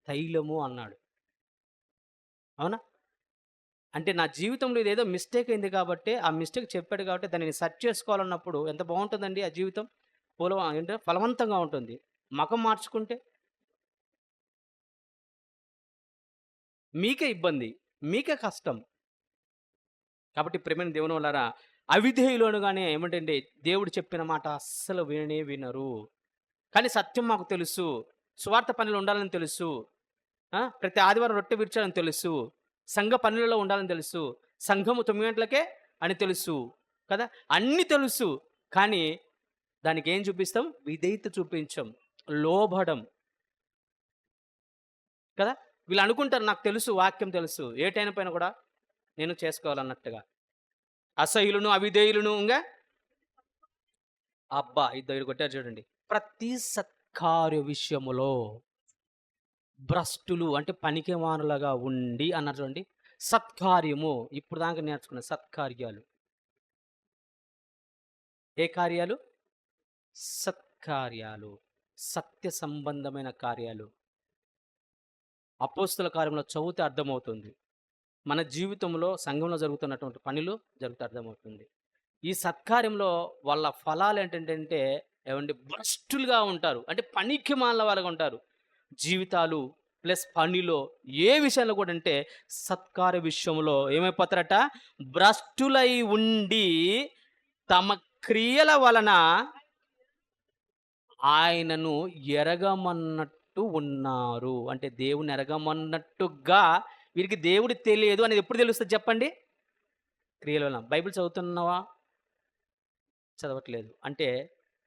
తైలము అన్నాడు. అవునా? అంటే నా జీవితంలో ఇదేదో మిస్టేక్ అయింది కాబట్టి, ఆ మిస్టేక్ చెప్పాడు కాబట్టి దాన్ని సరి చేసుకోవాలన్నప్పుడు ఎంత బావుంటుందండి ఆ జీవితం. ఏంటే ఫలవంతంగా ఉంటుంది. మఖం మార్చుకుంటే మీకే ఇబ్బంది. మీకే కష్టం. కాబట్టి ప్రియమైన దేవుని వల్లారా అవిధేయులు అనగానే ఏమిటంటే దేవుడు చెప్పిన మాట అస్సలు విననే వినరు. కానీ సత్యం మాకు తెలుసు. సువార్త పనిలో ఉండాలని తెలుసు. ప్రతి ఆదివారం రొట్టె విరచాలని తెలుసు. సంఘ పనులలో ఉండాలని తెలుసు. సంఘము 9 గంటలకే అని తెలుసు. కదా! అన్నీ తెలుసు. కానీ దానికేం చూపిస్తాం? విధేయత చూపించం. లోబడం. కదా! వీళ్ళు అనుకుంటారు నాకు తెలుసు, వాక్యం తెలుసు. ఏ టైం పైన కూడా నేను చేసుకోవాలన్నట్టుగా. అసహ్యులను, అవిధేయులను అబ్బా! ఇద్దరు కొట్టారు చూడండి. ప్రతి సత్కార్య విషయములో భ్రష్టులు అంటే పనికిమానులుగా ఉండి అన్నారు చూడండి. సత్కార్యము ఇప్పుడు దాకా నేర్చుకున్న సత్కార్యాలు. ఏ కార్యాలు? సత్కార్యాలు. సత్య సంబంధమైన కార్యాలు. అపోస్తల కార్యంలో చదివితే అర్థమవుతుంది. మన జీవితంలో సంఘంలో జరుగుతున్నటువంటి పనులు జరుగుతే అర్థమవుతుంది. ఈ సత్కార్యంలో వాళ్ళ ఫలాలేంటంటే ఏవండీ భ్రష్టులుగా ఉంటారు. అంటే పనికిమాలిన వాళ్ళుగా ఉంటారు. జీవితాలు ప్లస్ పనిలో ఏ విషయంలో కూడా అంటే సత్కార్య విషయంలో ఏమైపోతారట? భ్రష్టులై ఉండి తమ క్రియల వలన ఆయనను ఎరగమన్నట్టు ఉన్నారు. అంటే దేవుడిని ఎరగమన్నట్టుగా వీరికి దేవుడు తెలియదు అనేది ఎప్పుడు తెలుస్తది చెప్పండి? క్రియల వలన. బైబిల్ చదువుతున్నావా? చదవట్లేదు. అంటే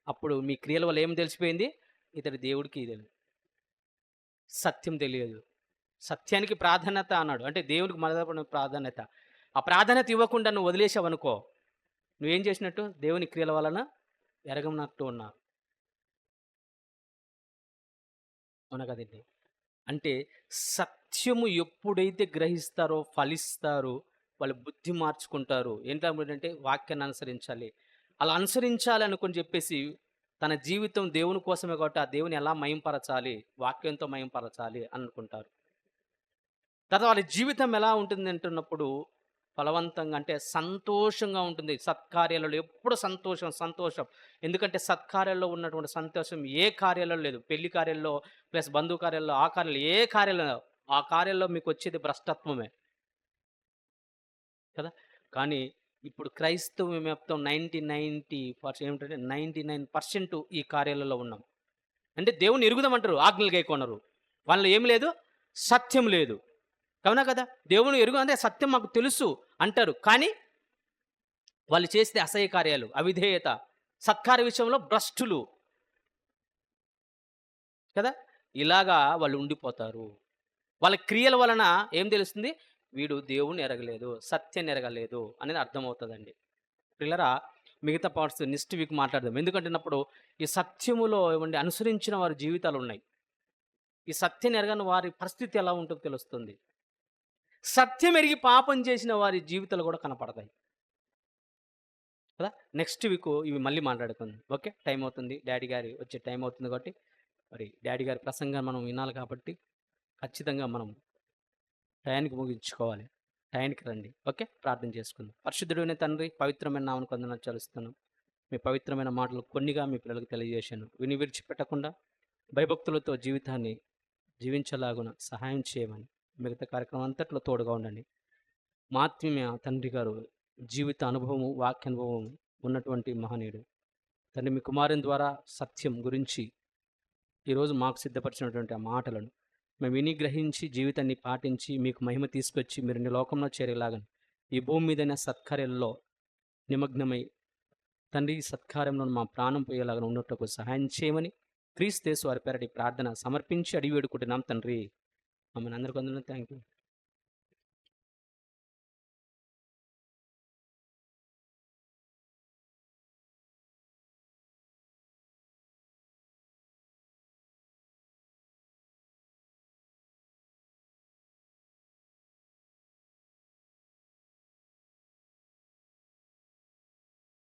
అప్పుడు మీ క్రియల వల్ల ఏం తెలిసిపోయింది? ఇతడు దేవుడికి తెలీదు. సత్యం తెలియదు. సత్యానికి ప్రాధాన్యత అన్నాడు. అంటే దేవునికి మొదలుపడిన ప్రాధాన్యత. ఆ ప్రాధాన్యత ఇవ్వకుండా నువ్వు వదిలేసావనుకో, నువ్వేం చేసినట్టు? దేవుని క్రియల వలన ఎరగనట్టు ఉన్నావు. అవునా కదండీ! అంటే సత్యము ఎప్పుడైతే గ్రహిస్తారో, ఫలిస్తారో, వాళ్ళు బుద్ధి మార్చుకుంటారు. ఏంటంటే వాక్యాన్ని అనుసరించాలి. అలా అనుసరించాలి అనుకుని చెప్పేసి, తన జీవితం దేవుని కోసమే కాబట్టి, ఆ దేవుని ఎలా మహింపరచాలి, వాక్యంతో మహింపరచాలి అనుకుంటారు. తర్వాత వాళ్ళ జీవితం ఎలా ఉంటుంది అంటున్నప్పుడు, ఫలవంతంగా అంటే సంతోషంగా ఉంటుంది. సత్కార్యాలలో ఎప్పుడు సంతోషం, సంతోషం. ఎందుకంటే సత్కార్యాల్లో ఉన్నటువంటి సంతోషం ఏ కార్యాలలో లేదు. పెళ్లి కార్యాల్లో ప్లస్ బంధువు కార్యాల్లో, ఆ కార్యాల్లో ఏ కార్యాల్లో ఆ కార్యాల్లో మీకొచ్చేది భ్రష్టత్వమే. కదా! కానీ ఇప్పుడు క్రైస్తవం మొత్తం 90% ఏమిటంటే 99% ఈ కార్యాలలో ఉన్నాం. అంటే దేవుడిని ఎరుగుదామంటారు. ఆజ్ఞలు గైకొనరు. వాళ్ళలో ఏమి లేదు? సత్యం లేదు. అవునా కదా! దేవుని ఎరుగు అంటే సత్యం మాకు తెలుసు అంటారు. కానీ వాళ్ళు చేసేది అసహ్య కార్యాలు, అవిధేయత, సత్కార్య విషయంలో భ్రష్టులు. కదా! ఇలాగా వాళ్ళు ఉండిపోతారు. వాళ్ళ క్రియల వలన ఏం తెలుస్తుంది? వీడు దేవుడిని ఎరగలేదు, సత్యాన్ని ఎరగలేదు అనేది అర్థమవుతదండి. పిల్లరా, మిగతా పార్ట్స్ నెక్స్ట్ వీక్ మాట్లాడదాం. ఎందుకంటేనప్పుడు ఈ సత్యములో ఏవండీ అనుసరించిన వారి జీవితాలున్నాయి. ఈ సత్యాన్ని ఎరగని వారి పరిస్థితి ఎలా ఉంటుందో తెలుస్తుంది. సత్యం ఎరిగి పాపం చేసిన వారి జీవితాలు కూడా కనపడతాయి. కదా! నెక్స్ట్ వీకు ఇవి మళ్ళీ మాట్లాడుకుందాం. ఓకే. టైం అవుతుంది. డ్యాడీ గారి వచ్చే టైం అవుతుంది కాబట్టి, మరి డ్యాడీ గారి ప్రసంగాన్ని మనం వినాలి కాబట్టి, ఖచ్చితంగా మనం టయానికి ముగించుకోవాలి. టయానికి రండి. ఓకే. ప్రార్థన చేసుకుందాం. పరిశుద్ధుడైన తండ్రి, పవిత్రమైన నామమునకు వందనాలు చెల్లిస్తున్నాం. మీ పవిత్రమైన మాటలు కొన్నిగా మీ పిల్లలకు తెలియజేశాను. విని విడిచిపెట్టకుండా భయభక్తులతో జీవితాన్ని జీవించలాగున సహాయం చేయమని, మిగతా కార్యక్రమం అంతట్లో తోడుగా ఉండండి. మా ఆత్మీయ తండ్రి గారు జీవిత అనుభవము, వాక్యానుభవం ఉన్నటువంటి మహనీయుడు. తండ్రి, మీ కుమారుని ద్వారా సత్యం గురించి ఈరోజు మాకు సిద్ధపరిచినటువంటి ఆ మాటలను మేము విని గ్రహించి జీవితాన్ని పాటించి మీకు మహిమ తీసుకొచ్చి మీరు నీ లోకంలో చేరేలాగా ఈ భూమి మీదైన సత్కార్యాలలో నిమగ్నమై తండ్రి ఈ సత్కార్యంలో మా ప్రాణం పోయేలాగా ఉన్నట్టుకు సహాయం చేయమని క్రీస్తు యేసు వారి పేరటి ప్రార్థన సమర్పించి అడిగి వేడుకుంటున్నాం తండ్రి. మమ్మల్ని అందరికీ థ్యాంక్ యూ.